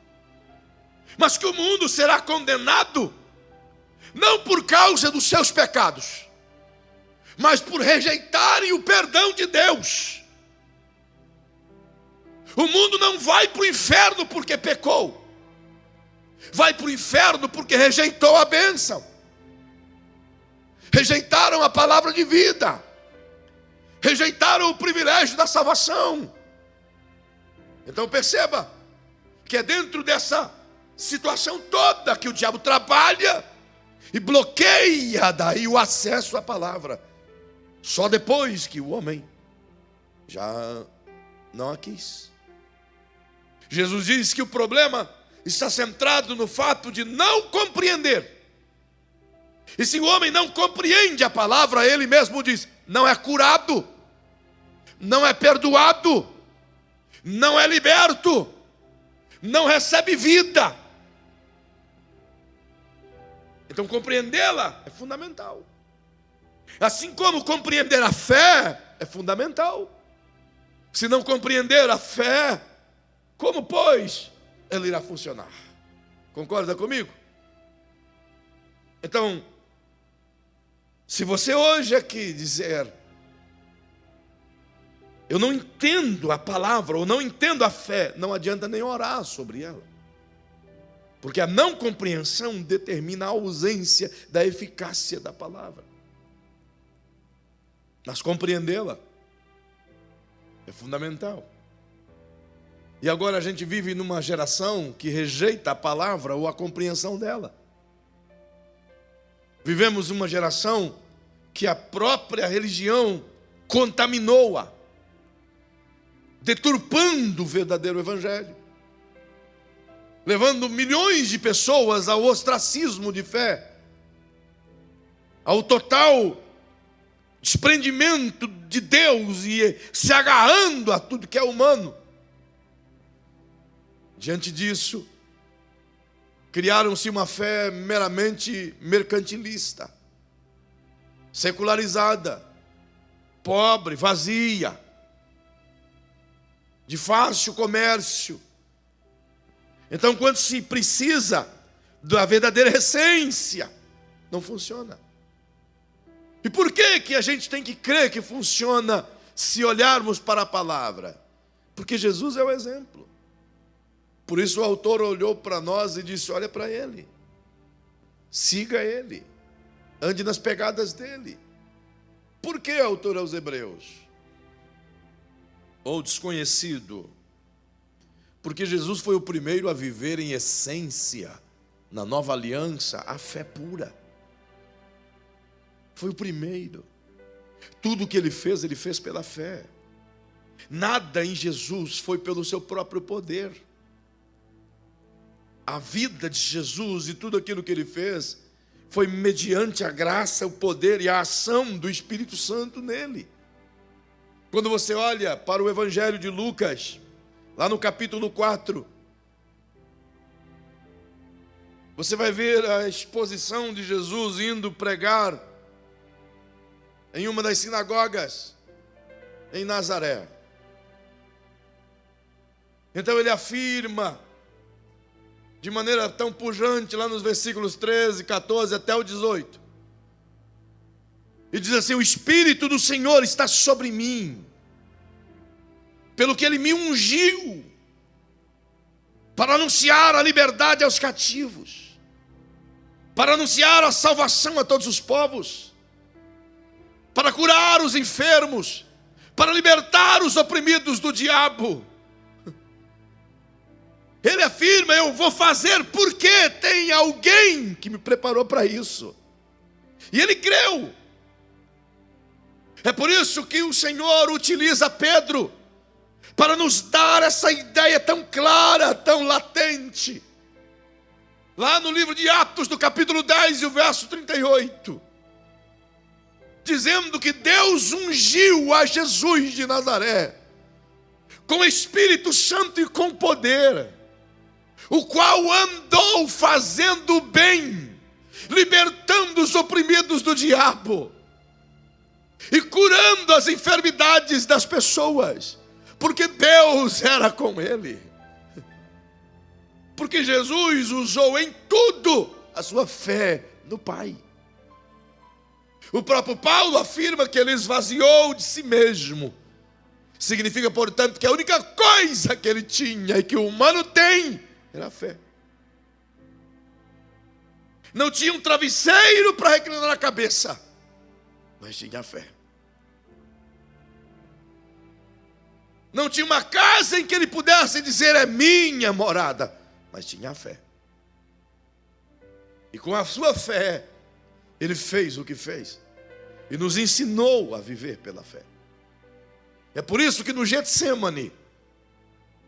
mas que o mundo será condenado, não por causa dos seus pecados, mas por rejeitarem o perdão de Deus. O mundo não vai para o inferno porque pecou, vai para o inferno porque rejeitou a bênção. Rejeitaram a palavra de vida, rejeitaram o privilégio da salvação. Então perceba que é dentro dessa situação toda que o diabo trabalha e bloqueia daí o acesso à palavra. Só depois que o homem já não a quis. Jesus diz que o problema está centrado no fato de não compreender. E se o homem não compreende a palavra, ele mesmo diz, não é curado, não é perdoado, não é liberto, não recebe vida. Então compreendê-la é fundamental. Assim como compreender a fé é fundamental. Se não compreender a fé, como pois ela irá funcionar? Concorda comigo? Então, se você hoje aqui dizer, eu não entendo a palavra, ou não entendo a fé, não adianta nem orar sobre ela. Porque a não compreensão determina a ausência da eficácia da palavra. Mas compreendê-la é fundamental. E agora a gente vive numa geração que rejeita a palavra ou a compreensão dela. Vivemos uma geração que a própria religião contaminou-a, deturpando o verdadeiro evangelho, levando milhões de pessoas ao ostracismo de fé, ao total desprendimento de Deus e se agarrando a tudo que é humano. Diante disso, criaram-se uma fé meramente mercantilista, secularizada, pobre, vazia, de fácil comércio. Então, quando se precisa da verdadeira essência, não funciona. E por que a gente tem que crer que funciona se olharmos para a palavra? Porque Jesus é o exemplo. Por isso o autor olhou para nós e disse, olha para ele, siga ele, ande nas pegadas dele. Por que, autor aos Hebreus? Ou desconhecido? Porque Jesus foi o primeiro a viver em essência, na nova aliança, a fé pura. Foi o primeiro. Tudo o que ele fez pela fé. Nada em Jesus foi pelo seu próprio poder. A vida de Jesus e tudo aquilo que ele fez foi mediante a graça, o poder e a ação do Espírito Santo nele. Quando você olha para o Evangelho de Lucas, lá no capítulo 4, você vai ver a exposição de Jesus indo pregar em uma das sinagogas em Nazaré. Então ele afirma de maneira tão pujante lá nos versículos 13, 14 até o 18. E diz assim: o Espírito do Senhor está sobre mim, pelo que ele me ungiu para anunciar a liberdade aos cativos, para anunciar a salvação a todos os povos, para curar os enfermos, para libertar os oprimidos do diabo. Ele afirma: eu vou fazer porque tem alguém que me preparou para isso. E ele creu. É por isso que o Senhor utiliza Pedro para nos dar essa ideia tão clara, tão latente. Lá no livro de Atos, do capítulo 10 e o verso 38. Dizendo que Deus ungiu a Jesus de Nazaré com o Espírito Santo e com poder, o qual andou fazendo bem, libertando os oprimidos do diabo e curando as enfermidades das pessoas, porque Deus era com ele. Porque Jesus usou em tudo a sua fé no Pai. O próprio Paulo afirma que ele esvaziou de si mesmo. Significa, portanto, que a única coisa que ele tinha e que o humano tem era a fé. Não tinha um travesseiro para reclinar a cabeça, mas tinha a fé. Não tinha uma casa em que ele pudesse dizer: é minha morada, mas tinha a fé. E com a sua fé, ele fez o que fez e nos ensinou a viver pela fé. É por isso que no Getsêmani,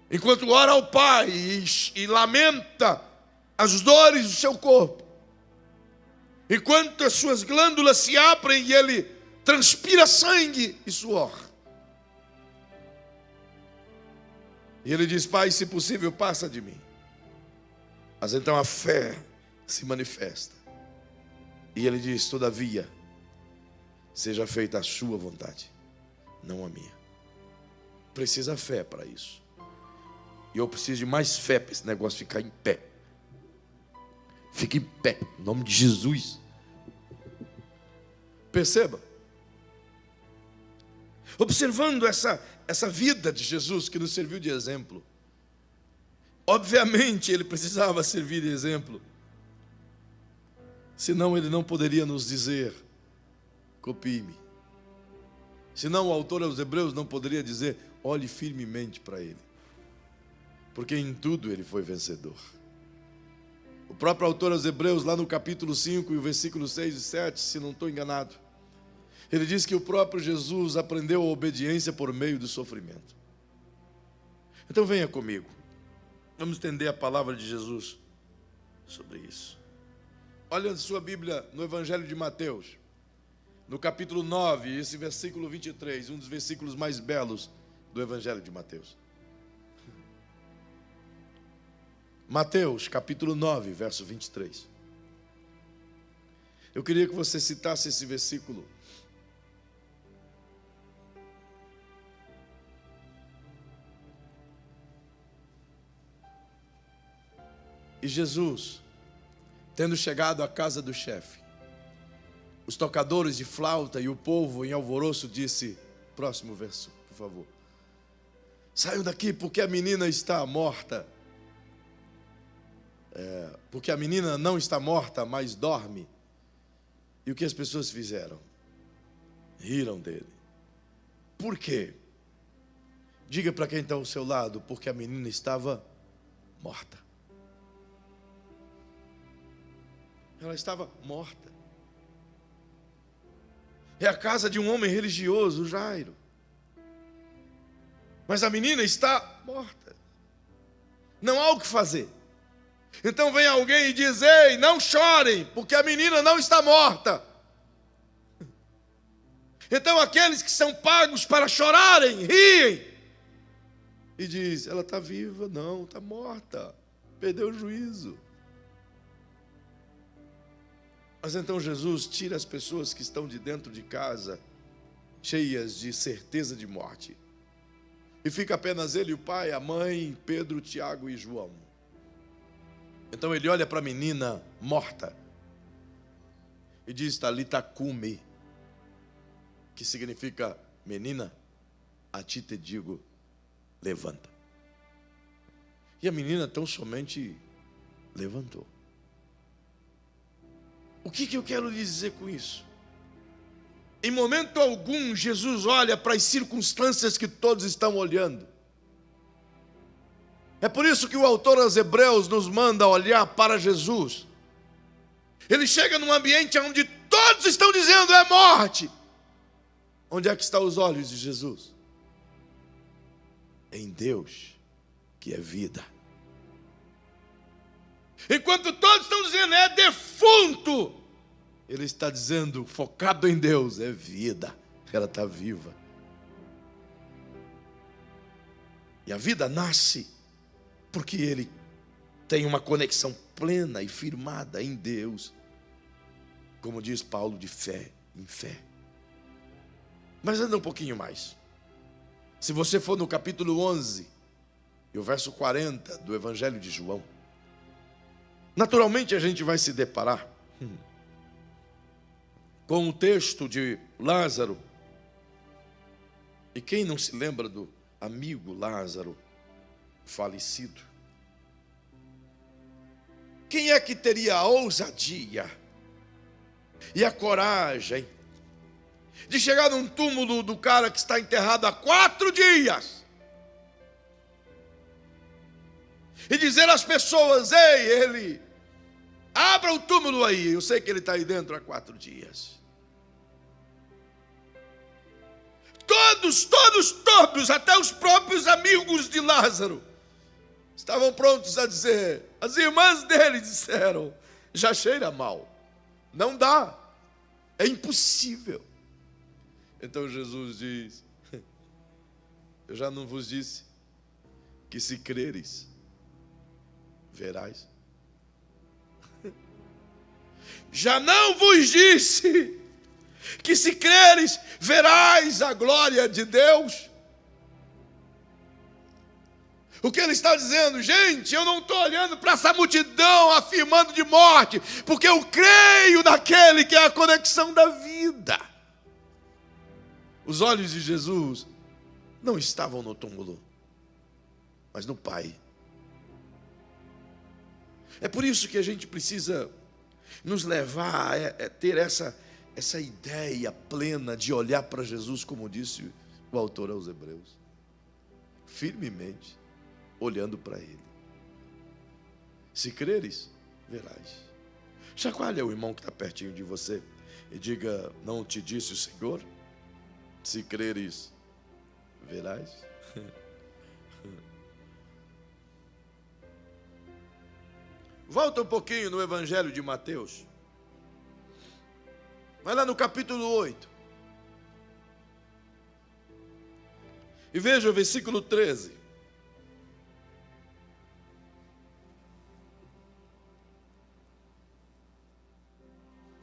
enquanto ora ao Pai e lamenta as dores do seu corpo, enquanto as suas glândulas se abrem e ele transpira sangue e suor, e ele diz: Pai, se possível, passa de mim. Mas então a fé se manifesta. E ele diz: todavia, seja feita a sua vontade, não a minha. Precisa fé para isso. E eu preciso de mais fé para esse negócio ficar em pé. Fique em pé, em nome de Jesus. Perceba. Observando essa vida de Jesus que nos serviu de exemplo. Obviamente ele precisava servir de exemplo. Senão ele não poderia nos dizer: copie-me. Senão o autor aos Hebreus não poderia dizer: olhe firmemente para ele. Porque em tudo ele foi vencedor. O próprio autor aos Hebreus, lá no capítulo 5 e o versículo 6 e 7, se não estou enganado, ele diz que o próprio Jesus aprendeu a obediência por meio do sofrimento. Então venha comigo. Vamos entender a palavra de Jesus sobre isso. Olha a sua Bíblia no Evangelho de Mateus, no capítulo 9, esse versículo 23, um dos versículos mais belos do Evangelho de Mateus. Mateus, capítulo 9, verso 23. Eu queria que você citasse esse versículo. E Jesus, tendo chegado à casa do chefe, os tocadores de flauta e o povo em alvoroço, disse: próximo verso, por favor. Saiam daqui, porque a menina está morta. Porque a menina não está morta, mas dorme. E o que as pessoas fizeram? Riram dele. Por quê? Diga para quem está ao seu lado, porque a menina estava morta. Ela estava morta. É a casa de um homem religioso, Jairo. Mas a menina está morta. Não há o que fazer. Então vem alguém e diz: ei, não chorem, porque a menina não está morta. Então aqueles que são pagos para chorarem, riem. E diz: ela está viva, não, está morta. Perdeu o juízo. Mas então Jesus tira as pessoas que estão de dentro de casa, cheias de certeza de morte. E fica apenas ele, o pai, a mãe, Pedro, Tiago e João. Então ele olha para a menina morta e diz: Talita cumi, que significa: menina, a ti te digo, levanta. E a menina tão somente levantou. O que eu quero lhe dizer com isso? Em momento algum, Jesus olha para as circunstâncias que todos estão olhando. É por isso que o autor aos Hebreus nos manda olhar para Jesus. Ele chega num ambiente onde todos estão dizendo: é morte. Onde é que estão os olhos de Jesus? Em Deus, que é vida. Enquanto todos estão dizendo: é defunto, ele está dizendo, focado em Deus: é vida. Ela está viva. E a vida nasce porque ele tem uma conexão plena e firmada em Deus, como diz Paulo, de fé em fé. Mas anda um pouquinho mais. Se você for no capítulo 11 e o verso 40 do Evangelho de João, naturalmente a gente vai se deparar com o texto de Lázaro. E quem não se lembra do amigo Lázaro falecido? Quem é que teria a ousadia e a coragem de chegar num túmulo do cara que está enterrado há 4 dias e dizer às pessoas: ei, ele, abra o túmulo aí, eu sei que ele está aí dentro há 4 dias. Todos, até os próprios amigos de Lázaro, estavam prontos a dizer, as irmãs dele disseram: já cheira mal, não dá, é impossível. Então Jesus diz: eu já não vos disse que se creres, verás? Já não vos disse que se creres, verás a glória de Deus? O que ele está dizendo? Gente, eu não estou olhando para essa multidão afirmando de morte, porque eu creio naquele que é a conexão da vida. Os olhos de Jesus não estavam no túmulo, mas no Pai. É por isso que a gente precisa nos levar a ter essa ideia plena de olhar para Jesus, como disse o autor aos Hebreus, firmemente, olhando para Ele. Se creres, verás. Chacoalha o irmão que está pertinho de você e diga: não te disse o Senhor? Se creres, verás. Volta um pouquinho no Evangelho de Mateus. Vai lá no capítulo 8. E veja o versículo 13.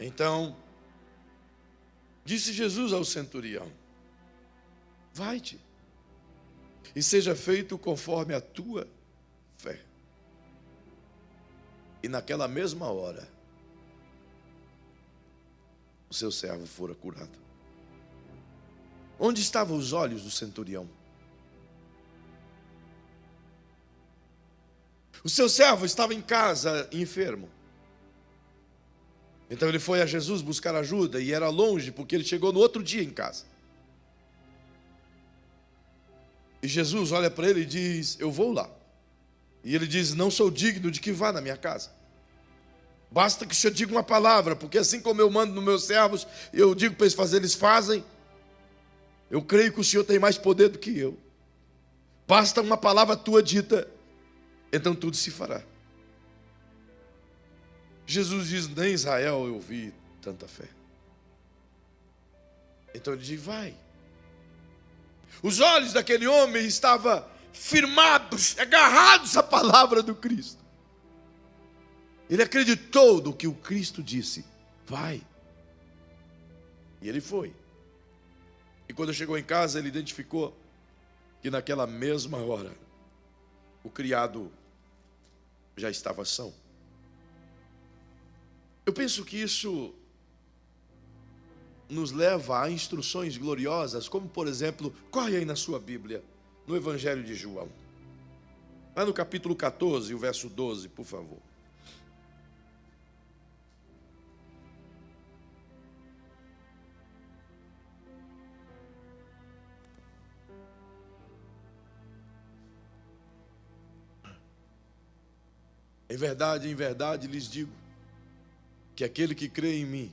Então, disse Jesus ao centurião: vai-te, e seja feito conforme a tua fé. E naquela mesma hora, o seu servo fora curado. Onde estavam os olhos do centurião? O seu servo estava em casa, enfermo. Então ele foi a Jesus buscar ajuda e era longe, porque ele chegou no outro dia em casa. E Jesus olha para ele e diz: eu vou lá. E ele diz: não sou digno de que vá na minha casa. Basta que o Senhor diga uma palavra, porque assim como eu mando nos meus servos, eu digo para eles fazer, eles fazem. Eu creio que o Senhor tem mais poder do que eu. Basta uma palavra tua dita, então tudo se fará. Jesus diz: nem em Israel eu vi tanta fé. Então ele diz: vai. Os olhos daquele homem estavam firmados, agarrados à palavra do Cristo. Ele acreditou no que o Cristo disse: vai. E ele foi. E quando chegou em casa, ele identificou que naquela mesma hora o criado já estava são. Eu penso que isso nos leva a instruções gloriosas, como por exemplo, corre aí na sua Bíblia, no Evangelho de João. Lá no capítulo 14, o verso 12, por favor. Em verdade lhes digo, que aquele que crê em mim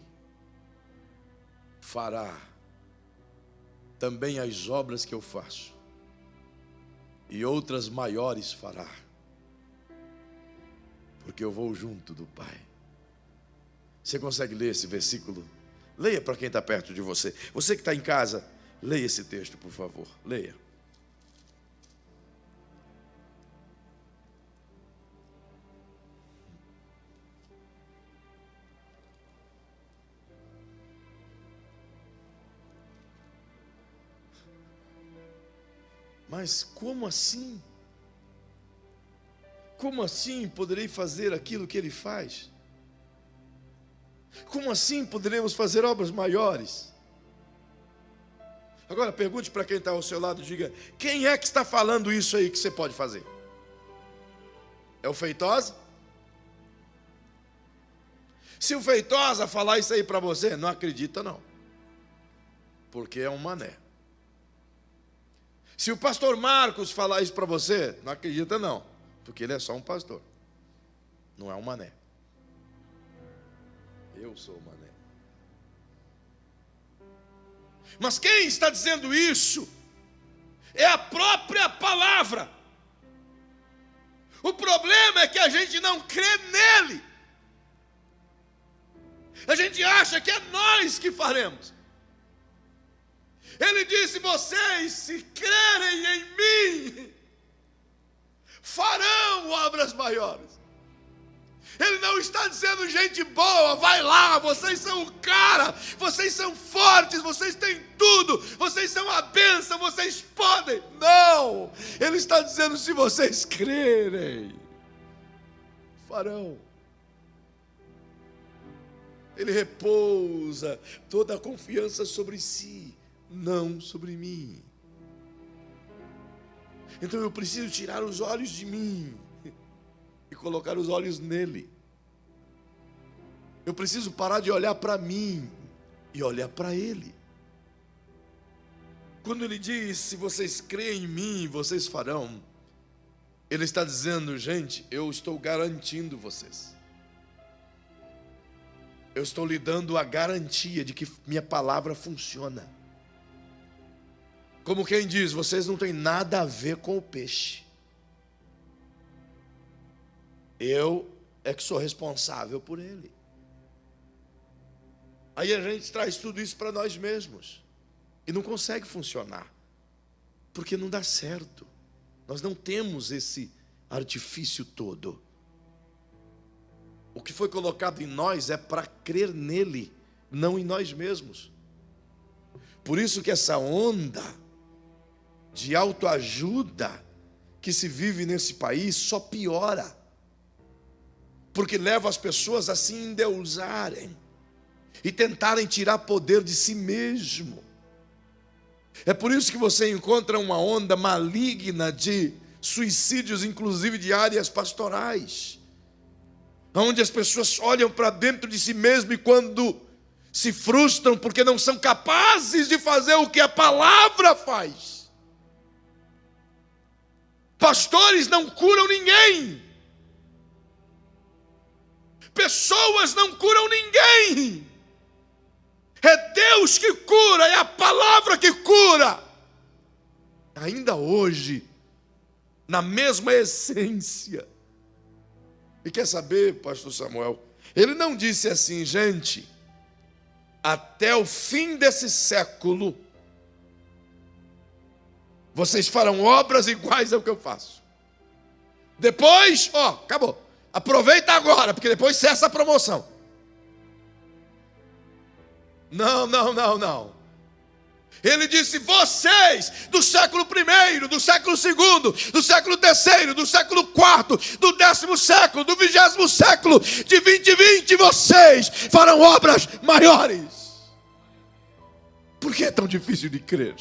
fará também as obras que eu faço, e outras maiores fará, porque eu vou junto do Pai. Você consegue ler esse versículo? Leia para quem está perto de você. Você que está em casa, leia esse texto, por favor. Leia. Mas como assim? Como assim poderei fazer aquilo que ele faz? Como assim poderemos fazer obras maiores? Agora pergunte para quem está ao seu lado, diga: quem é que está falando isso aí que você pode fazer? É o Feitosa? Se o Feitosa falar isso aí para você, não acredita não, porque é um mané. Se o pastor Marcos falar isso para você, não acredita não, porque ele é só um pastor, não é um mané. Eu sou o mané. Mas quem está dizendo isso é a própria palavra. O problema é que a gente não crê nele. A gente acha que é nós que faremos. Ele disse: vocês, se crerem em mim, farão obras maiores. Ele não está dizendo: gente boa, vai lá, vocês são o cara, vocês são fortes, vocês têm tudo, vocês são a bênção, vocês podem. Não, ele está dizendo: se vocês crerem, farão. Ele repousa toda a confiança sobre si, não sobre mim. Então eu preciso tirar os olhos de mim e colocar os olhos nele. Eu preciso parar de olhar para mim e olhar para ele. Quando ele diz: se vocês creem em mim, vocês farão, ele está dizendo: gente, eu estou garantindo vocês. Eu estou lhe dando a garantia de que minha palavra funciona. Como quem diz: vocês não têm nada a ver com o peixe. Eu é que sou responsável por ele. Aí a gente traz tudo isso para nós mesmos e não consegue funcionar, porque não dá certo. Nós não temos esse artifício todo. O que foi colocado em nós é para crer nele, não em nós mesmos. Por isso que essa onda de autoajuda que se vive nesse país só piora, porque leva as pessoas a se endeusarem e tentarem tirar poder de si mesmo. É por isso que você encontra uma onda maligna de suicídios, inclusive de áreas pastorais, onde as pessoas olham para dentro de si mesmo e quando se frustram porque não são capazes de fazer o que a palavra faz. Pastores não curam ninguém. Pessoas não curam ninguém. É Deus que cura, é a palavra que cura. Ainda hoje, na mesma essência. E quer saber, pastor Samuel? Ele não disse assim, gente, até o fim desse século, vocês farão obras iguais ao que eu faço. Depois, acabou. Aproveita agora, porque depois cessa a promoção. Não. Ele disse, vocês, do século I, do século II, do século III, do século IV, do 10º século, do 20º século, de 2020, vocês farão obras maiores. Por que é tão difícil de crer?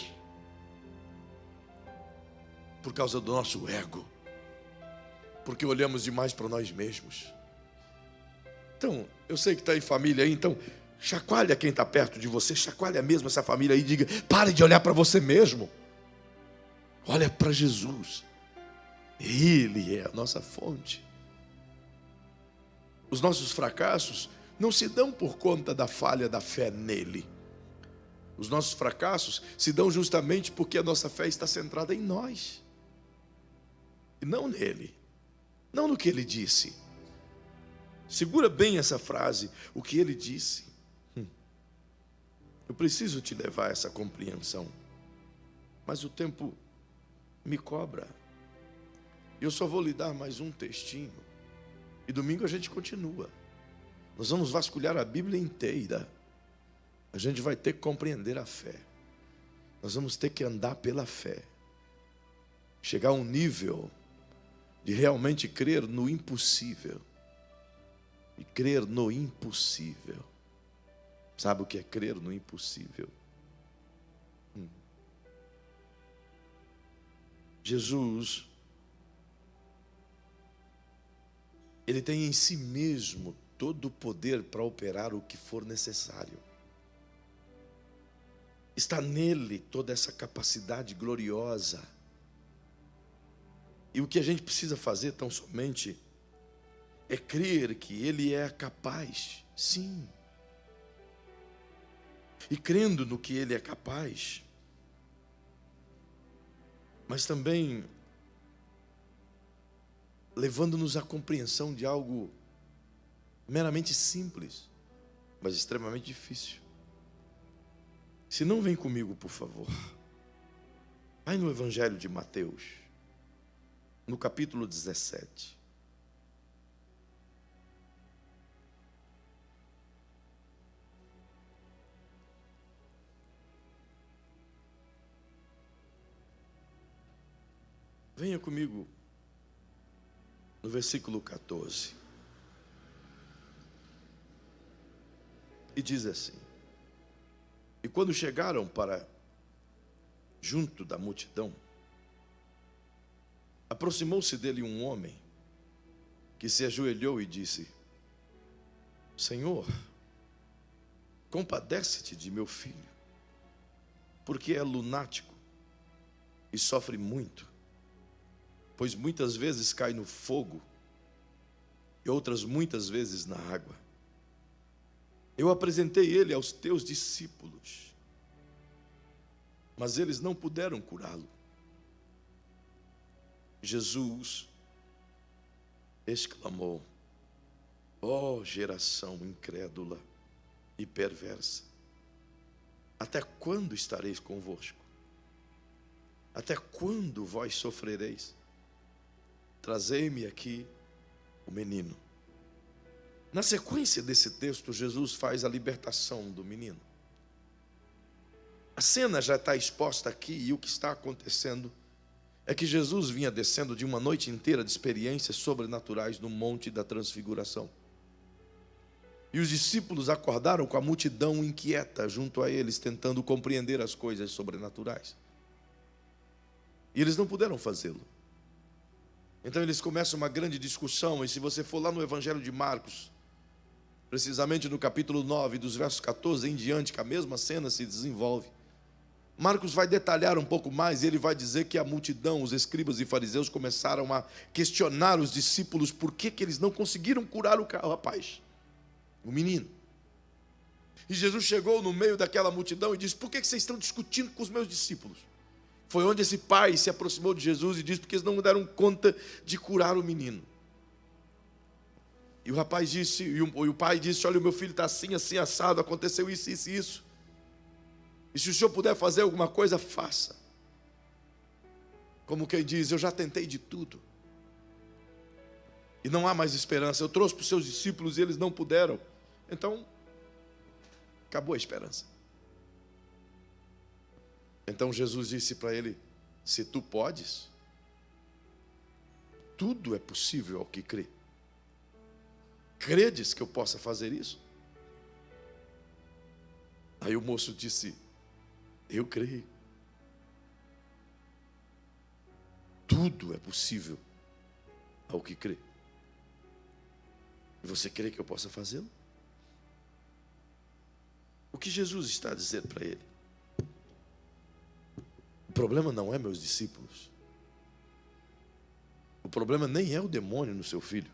Por causa do nosso ego. Porque olhamos demais para nós mesmos. Então, eu sei que está em família aí, então chacoalha quem está perto de você, chacoalha mesmo essa família aí e diga, pare de olhar para você mesmo. Olha para Jesus. Ele é a nossa fonte. Os nossos fracassos não se dão por conta da falha da fé nele. Os nossos fracassos se dão justamente porque a nossa fé está centrada em nós. E não nele. Não no que ele disse. Segura bem essa frase, o que ele disse. Eu preciso te levar a essa compreensão. Mas o tempo me cobra. Eu só vou lhe dar mais um textinho. E domingo a gente continua. Nós vamos vasculhar a Bíblia inteira. A gente vai ter que compreender a fé. Nós vamos ter que andar pela fé. Chegar a um nível de realmente crer no impossível. E crer no impossível. Sabe o que é crer no impossível? Jesus, ele tem em si mesmo todo o poder para operar o que for necessário. Está nele toda essa capacidade gloriosa. E o que a gente precisa fazer tão somente é crer que ele é capaz, sim. E crendo no que ele é capaz, mas também levando-nos à compreensão de algo meramente simples, mas extremamente difícil. Se não, vem comigo, por favor. Vai no Evangelho de Mateus, no capítulo 17. Venha comigo no versículo 14. E diz assim: e quando chegaram para junto da multidão, aproximou-se dele um homem que se ajoelhou e disse: Senhor, compadece-te de meu filho, porque é lunático e sofre muito, pois muitas vezes cai no fogo e outras muitas vezes na água. Eu apresentei ele aos teus discípulos, mas eles não puderam curá-lo. Jesus exclamou: ó geração incrédula e perversa, até quando estareis convosco? Até quando vós sofrereis? Trazei-me aqui o menino. Na sequência desse texto, Jesus faz a libertação do menino. A cena já está exposta aqui, e o que está acontecendo é que Jesus vinha descendo de uma noite inteira de experiências sobrenaturais no Monte da Transfiguração. E os discípulos acordaram com a multidão inquieta junto a eles, tentando compreender as coisas sobrenaturais. E eles não puderam fazê-lo. Então eles começam uma grande discussão, e se você for lá no Evangelho de Marcos, precisamente no capítulo 9, dos versos 14 em diante, que a mesma cena se desenvolve, Marcos vai detalhar um pouco mais, e ele vai dizer que a multidão, os escribas e fariseus, começaram a questionar os discípulos por que eles não conseguiram curar o rapaz, o menino. E Jesus chegou no meio daquela multidão e disse: por que vocês estão discutindo com os meus discípulos? Foi onde esse pai se aproximou de Jesus e disse: porque eles não deram conta de curar o menino. E o rapaz disse, e o pai disse: olha, o meu filho está assim, assim, assado, aconteceu isso, isso e isso. E se o senhor puder fazer alguma coisa, faça. Como quem diz: eu já tentei de tudo, e não há mais esperança. Eu trouxe para os seus discípulos e eles não puderam. Então, acabou a esperança. Então Jesus disse para ele: se tu podes, tudo é possível ao que crê. Credes que eu possa fazer isso? Aí o moço disse: eu creio. Tudo é possível ao que crê. E você crê que eu possa fazê-lo? O que Jesus está dizendo para ele? O problema não é meus discípulos. O problema nem é o demônio no seu filho.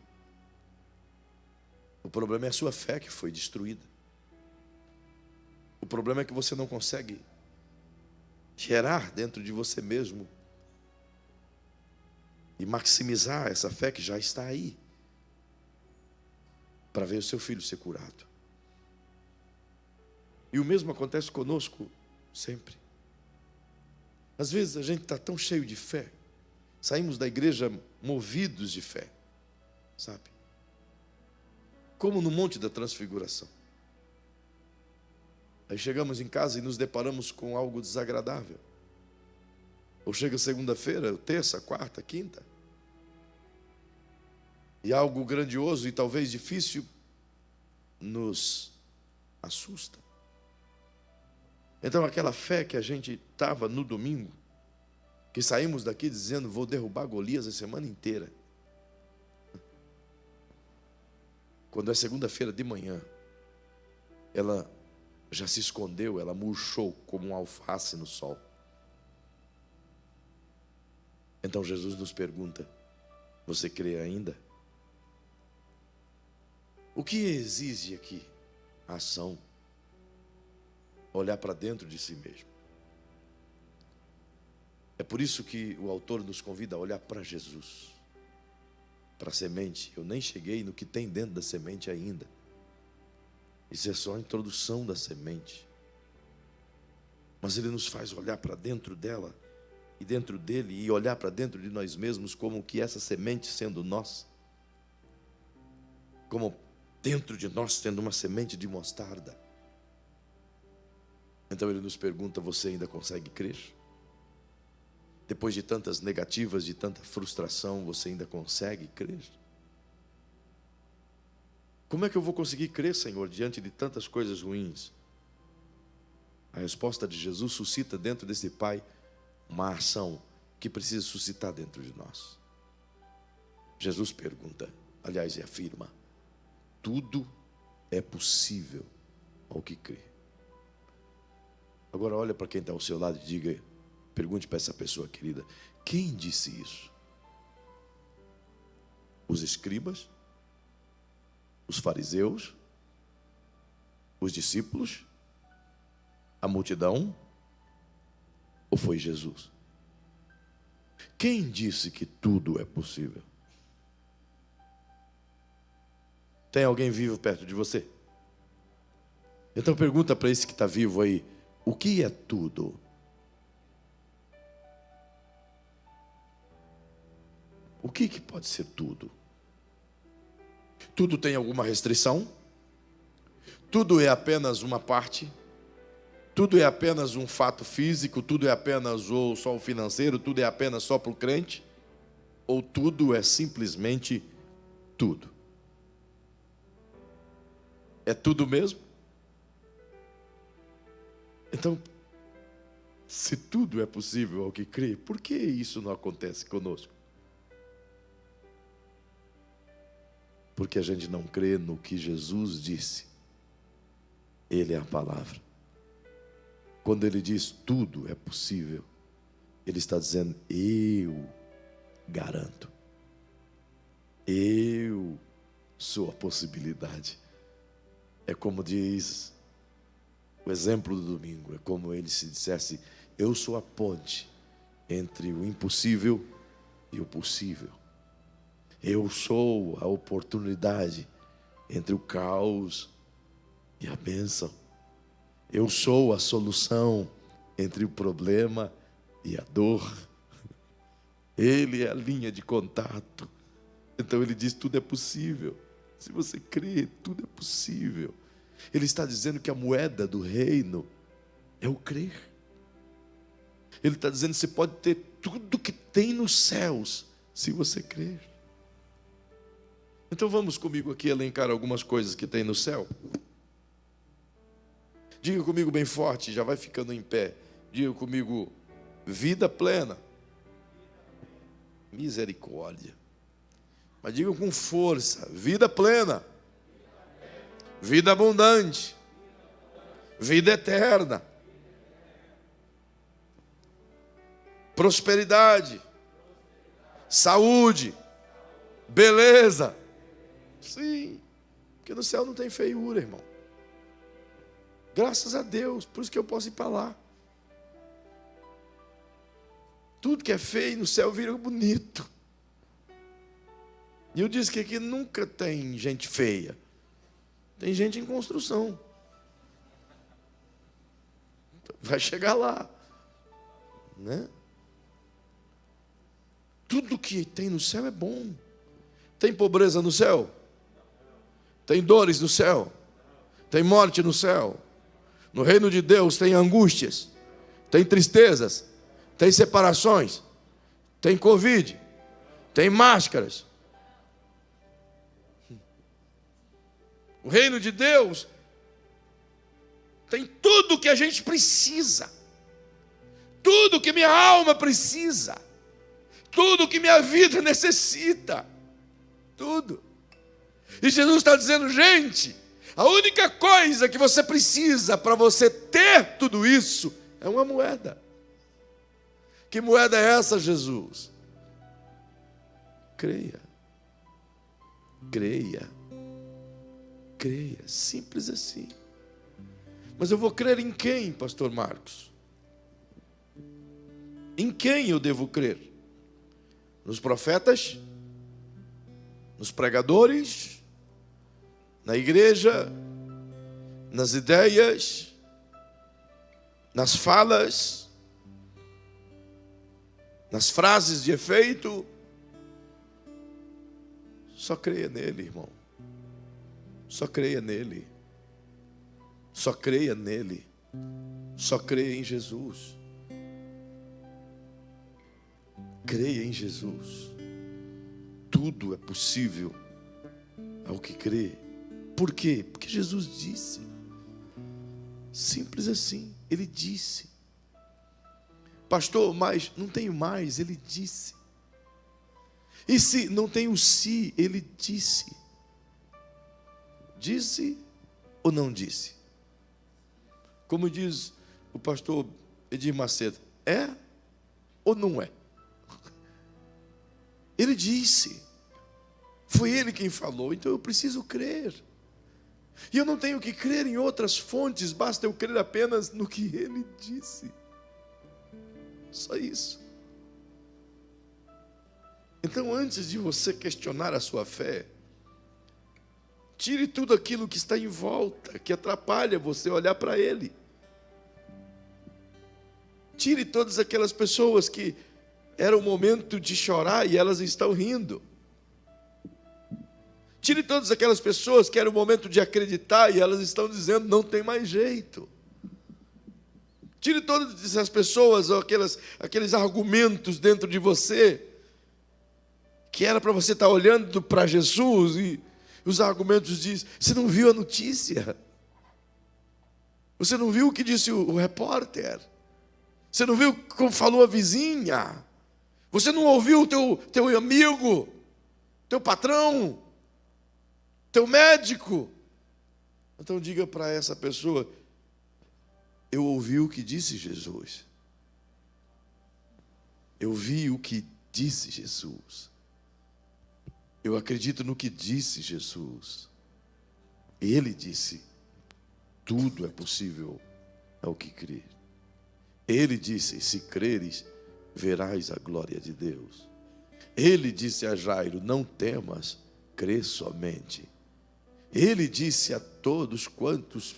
O problema é a sua fé que foi destruída. O problema é que você não consegue gerar dentro de você mesmo e maximizar essa fé que já está aí para ver o seu filho ser curado. E o mesmo acontece conosco sempre. Às vezes a gente está tão cheio de fé, saímos da igreja movidos de fé, sabe? Como no Monte da Transfiguração. Aí chegamos em casa e nos deparamos com algo desagradável. Ou chega segunda-feira, terça, quarta, quinta, e algo grandioso e talvez difícil nos assusta. Então aquela fé que a gente estava no domingo, que saímos daqui dizendo: vou derrubar Golias a semana inteira. Quando é segunda-feira de manhã, ela já se escondeu, ela murchou como um alface no sol. Então Jesus nos pergunta: você crê ainda? O que exige aqui? A ação. Olhar para dentro de si mesmo. É por isso que o autor nos convida a olhar para Jesus, para a semente. Eu nem cheguei no que tem dentro da semente ainda. Isso é só a introdução da semente. Mas ele nos faz olhar para dentro dela e dentro dele, e olhar para dentro de nós mesmos como que essa semente sendo nós, como dentro de nós tendo uma semente de mostarda. Então ele nos pergunta: você ainda consegue crer? Depois de tantas negativas, de tanta frustração, você ainda consegue crer? Como é que eu vou conseguir crer, Senhor, diante de tantas coisas ruins? A resposta de Jesus suscita dentro desse pai uma ação que precisa suscitar dentro de nós. Jesus pergunta, aliás, e afirma: tudo é possível ao que crê. Agora olha para quem está ao seu lado e diga, pergunte para essa pessoa querida: quem disse isso? Os escribas? Os fariseus? Os discípulos? A multidão? Ou foi Jesus? Quem disse que tudo é possível? Tem alguém vivo perto de você? Então pergunta para esse que está vivo aí: o que é tudo? O que pode ser tudo? Tudo tem alguma restrição? Tudo é apenas uma parte? Tudo é apenas um fato físico? Tudo é apenas ou só o financeiro? Tudo é apenas só para o crente? Ou tudo é simplesmente tudo? É tudo mesmo? Então, se tudo é possível ao que crê, por que isso não acontece conosco? porque a gente não crê no que Jesus disse. Ele é a palavra. Quando ele diz tudo é possível, ele está dizendo: eu garanto. Eu sou a possibilidade. É como diz o exemplo do domingo, é como ele se dissesse: eu sou a ponte entre o impossível e o possível. Eu sou a oportunidade entre o caos e a bênção. Eu sou a solução entre o problema e a dor. Ele é a linha de contato. Então ele diz: tudo é possível. Se você crê, tudo é possível. Ele está dizendo que a moeda do reino é o crer. Ele está dizendo que você pode ter tudo que tem nos céus, se você crer. Então vamos comigo aqui elencar algumas coisas que tem no céu. Diga comigo bem forte, já vai ficando em pé. Diga comigo: vida plena. Misericórdia. Mas diga com força: vida plena. Vida abundante. Vida eterna. Prosperidade. Saúde. Beleza. Sim, porque no céu não tem feiura, irmão. Graças a Deus, por isso que eu posso ir para lá. Tudo que é feio no céu vira bonito. E eu disse que aqui nunca tem gente feia. Tem gente em construção. Vai chegar lá, né? Tudo que tem no céu é bom. Tem pobreza no céu? Tem dores no céu? Tem morte no céu? No reino de Deus tem angústias, tem tristezas, tem separações, tem Covid, tem máscaras. O reino de Deus tem tudo o que a gente precisa, tudo que minha alma precisa, tudo que minha vida necessita, tudo. E Jesus está dizendo: gente, a única coisa que você precisa para você ter tudo isso é uma moeda. Que moeda é essa, Jesus? Creia. Creia. Creia. Simples assim. Mas eu vou crer em quem, pastor Marcos? Em quem eu devo crer? Nos profetas? Nos pregadores? Na igreja? Nas ideias? Nas falas? Nas frases de efeito? Só creia nele, irmão. Só creia nele. Só creia nele. Só creia em Jesus. Creia em Jesus. Tudo é possível ao que crê. Por quê? Porque Jesus disse. Simples assim. Ele disse. Pastor, mas não tenho mais. Ele disse. E se não tem o se, ele disse. Disse ou não disse? Como diz o pastor Edir Macedo, é ou não é? Ele disse. Foi ele quem falou, então eu preciso crer. E eu não tenho que crer em outras fontes, basta eu crer apenas no que ele disse. Só isso. Então, antes de você questionar a sua fé, tire tudo aquilo que está em volta, que atrapalha você olhar para ele. Tire todas aquelas pessoas que era o momento de chorar e elas estão rindo. Tire todas aquelas pessoas que era o momento de acreditar e elas estão dizendo: não tem mais jeito. Tire todas essas pessoas, ou aqueles argumentos dentro de você, que era para você estar olhando para Jesus e os argumentos dizem: você não viu a notícia? Você não viu o que disse o repórter? Você não viu como falou a vizinha? Você não ouviu o teu amigo, teu patrão? teu médico. Então diga para essa pessoa: eu ouvi o que disse Jesus. Eu vi o que disse Jesus. Eu acredito no que disse Jesus. Ele disse: tudo é possível ao que crer. Ele disse: se creres, verás a glória de Deus. Ele disse a Jairo: não temas, crê somente. Ele disse a todos quantos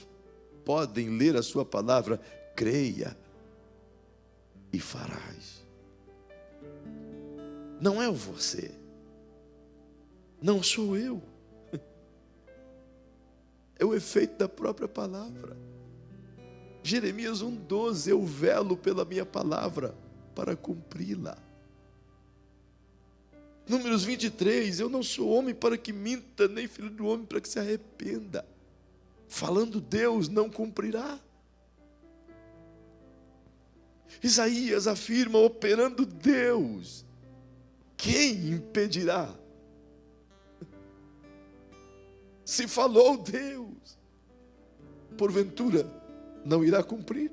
podem ler a sua palavra: creia e farás. Não é você, não sou eu, é o efeito da própria palavra. Jeremias 1,12: eu velo pela minha palavra para cumpri-la. Números 23: eu não sou homem para que minta, nem filho do homem para que se arrependa. Falando Deus, não cumprirá. Isaías afirma: operando Deus, quem impedirá? Se falou Deus, porventura não irá cumprir?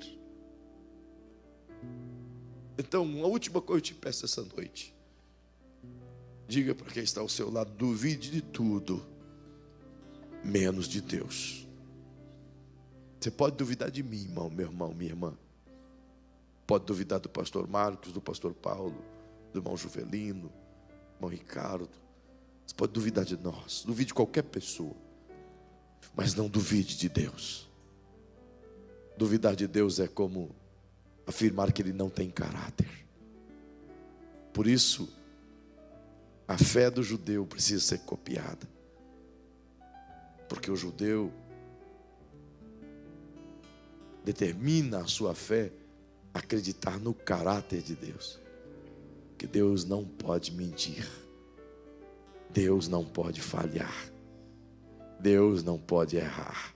Então, a última coisa que eu te peço essa noite: diga para quem está ao seu lado: duvide de tudo, menos de Deus. Você pode duvidar de mim, irmão, meu irmão, minha irmã. Pode duvidar do pastor Marcos, do pastor Paulo, do irmão Juvelino, do irmão Ricardo. Você pode duvidar de nós, duvide de qualquer pessoa, mas não duvide de Deus. Duvidar de Deus é como afirmar que Ele não tem caráter. Por isso, a fé do judeu precisa ser copiada, porque o judeu determina a sua fé acreditar no caráter de Deus, que Deus não pode mentir, Deus não pode falhar, Deus não pode errar,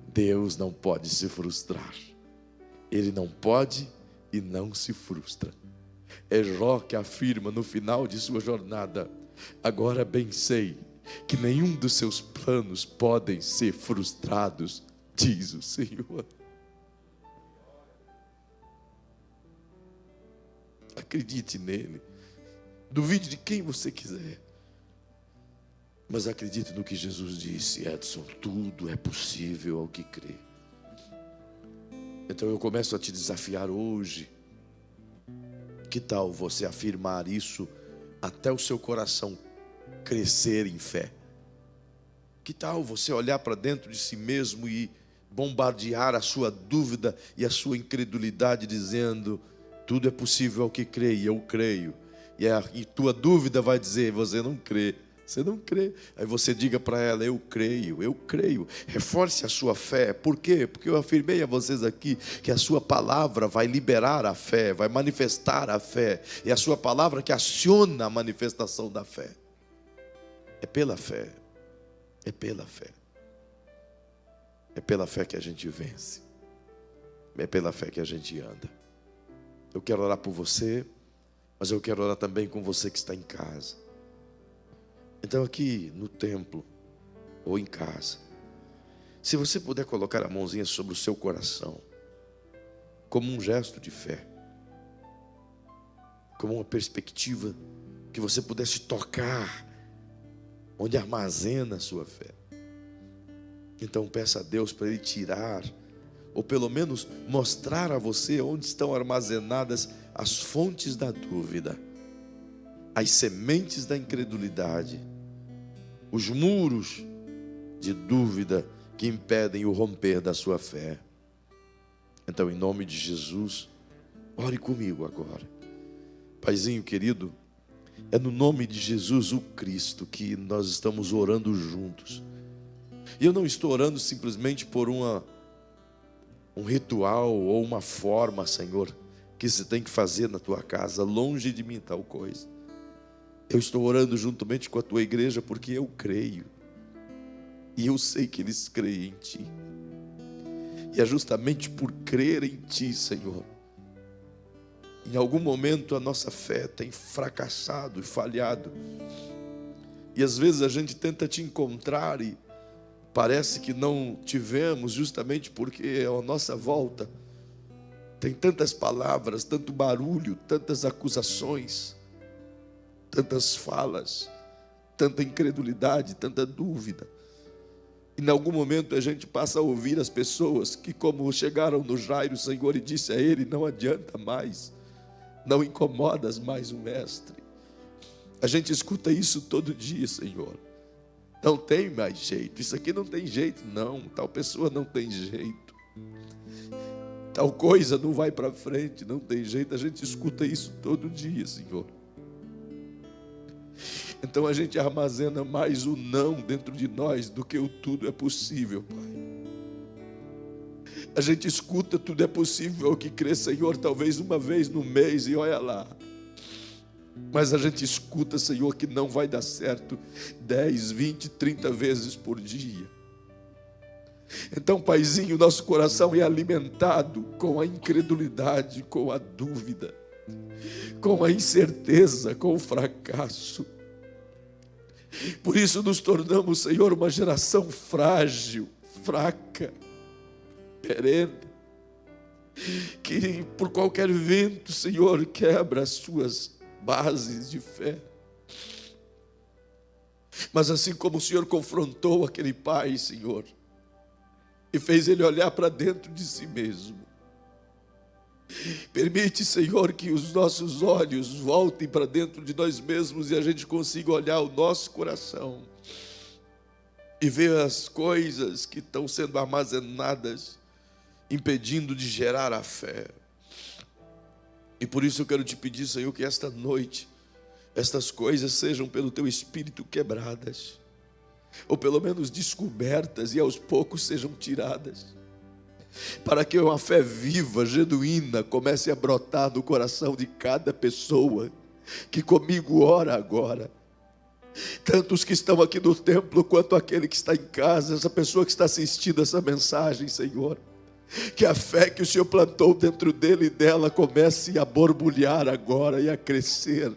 Deus não pode se frustrar. Ele não pode e não se frustra. É Jó que afirma no final de sua jornada: agora bem sei que nenhum dos seus planos podem ser frustrados, diz o Senhor. Acredite nele. Duvide de quem você quiser, mas acredite no que Jesus disse: Edson, tudo é possível ao que crê. Então eu começo a te desafiar hoje. Que tal você afirmar isso até o seu coração crescer em fé? Que tal você olhar para dentro de si mesmo e bombardear a sua dúvida e a sua incredulidade dizendo: tudo é possível ao que crê, e eu creio. E tua dúvida vai dizer: você não crê. Você não crê. Aí você diga para ela: eu creio, eu creio. Reforce a sua fé. Por quê? Porque eu afirmei a vocês aqui que a sua palavra vai liberar a fé, vai manifestar a fé. É a sua palavra que aciona a manifestação da fé. É pela fé. É pela fé. É pela fé que a gente vence. É pela fé que a gente anda. Eu quero orar por você, mas eu quero orar também com você que está em casa. Então aqui no templo ou em casa, se você puder colocar a mãozinha sobre o seu coração, como um gesto de fé, como uma perspectiva que você pudesse tocar onde armazena a sua fé. Então peça a Deus para Ele tirar, ou pelo menos mostrar a você onde estão armazenadas as fontes da dúvida, as sementes da incredulidade, os muros de dúvida que impedem o romper da sua fé. Então, em nome de Jesus, ore comigo agora. Paizinho querido, é no nome de Jesus o Cristo que nós estamos orando juntos. E eu não estou orando simplesmente por um ritual ou uma forma, Senhor, que você tem que fazer na tua casa. Longe de mim tal coisa. Eu estou orando juntamente com a tua igreja porque eu creio. E eu sei que eles creem em Ti. E é justamente por crer em Ti, Senhor, em algum momento a nossa fé tem fracassado e falhado. E às vezes a gente tenta te encontrar e parece que não te vemos, justamente porque à nossa volta tem tantas palavras, tanto barulho, tantas acusações, tantas falas, tanta incredulidade, tanta dúvida. E em algum momento a gente passa a ouvir as pessoas que, como chegaram no Jairo, Senhor, e disse a ele: não adianta mais, não incomodas mais o mestre. A gente escuta isso todo dia, Senhor. Não tem mais jeito, isso aqui não tem jeito, não. Tal pessoa não tem jeito, tal coisa não vai para frente, não tem jeito. A gente escuta isso todo dia, Senhor. Então a gente armazena mais o não dentro de nós do que o tudo é possível, Pai. A gente escuta tudo é possível, o que crê, Senhor, talvez uma vez no mês, e olha lá. Mas a gente escuta, Senhor, que não vai dar certo 10, 20, 30 vezes por dia. Então, Paizinho, nosso coração é alimentado com a incredulidade, com a dúvida, com a incerteza, com o fracasso. Por isso nos tornamos, Senhor, uma geração frágil, fraca, perene, que por qualquer vento, Senhor, quebra as suas bases de fé. Mas assim como o Senhor confrontou aquele pai, Senhor, e fez ele olhar para dentro de si mesmo, permite, Senhor, que os nossos olhos voltem para dentro de nós mesmos e a gente consiga olhar o nosso coração e ver as coisas que estão sendo armazenadas, impedindo de gerar a fé. E por isso eu quero te pedir, Senhor, que esta noite estas coisas sejam pelo Teu Espírito quebradas, ou pelo menos descobertas, e aos poucos sejam tiradas, para que uma fé viva, genuína, comece a brotar no coração de cada pessoa que comigo ora agora. Tanto os que estão aqui no templo, quanto aquele que está em casa, essa pessoa que está assistindo essa mensagem, Senhor. Que a fé que o Senhor plantou dentro dele e dela comece a borbulhar agora e a crescer.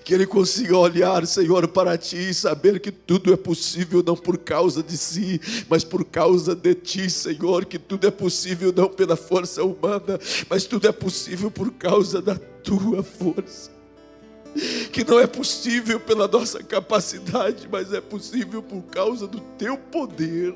Que ele consiga olhar, Senhor, para Ti e saber que tudo é possível não por causa de si, mas por causa de Ti, Senhor. Que tudo é possível não pela força humana, mas tudo é possível por causa da Tua força. Que não é possível pela nossa capacidade, mas é possível por causa do Teu poder.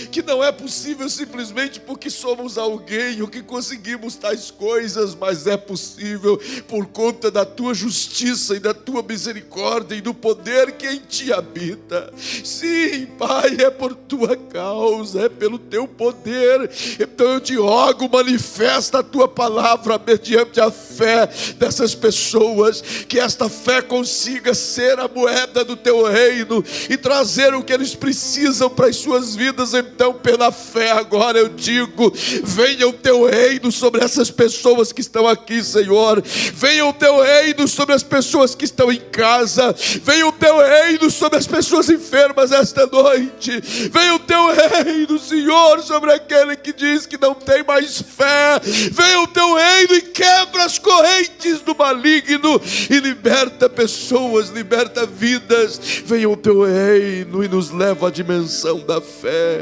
Que não é possível simplesmente porque somos alguém ou que conseguimos tais coisas, mas é possível por conta da Tua justiça e da Tua misericórdia e do poder que em Ti habita. Sim, Pai, é por Tua causa, é pelo Teu poder. Então eu te rogo, manifesta a Tua palavra mediante a fé dessas pessoas, que esta fé consiga ser a moeda do Teu reino e trazer o que eles precisam para as suas vidas. Então, pela fé, agora eu digo: venha o Teu reino sobre essas pessoas que estão aqui, Senhor. Venha o Teu reino sobre as pessoas que estão em casa. Venha o Teu reino sobre as pessoas enfermas esta noite. Venha o Teu reino, Senhor, sobre aquele que diz que não tem mais fé. Venha o Teu reino e quebra as correntes do maligno e liberta pessoas, liberta vidas. Venha o Teu reino e nos leva à dimensão da fé.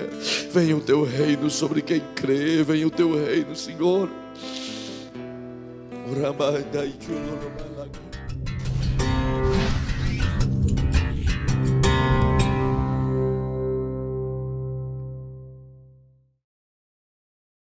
Venha o Teu reino sobre quem crê. Venha o Teu reino, Senhor.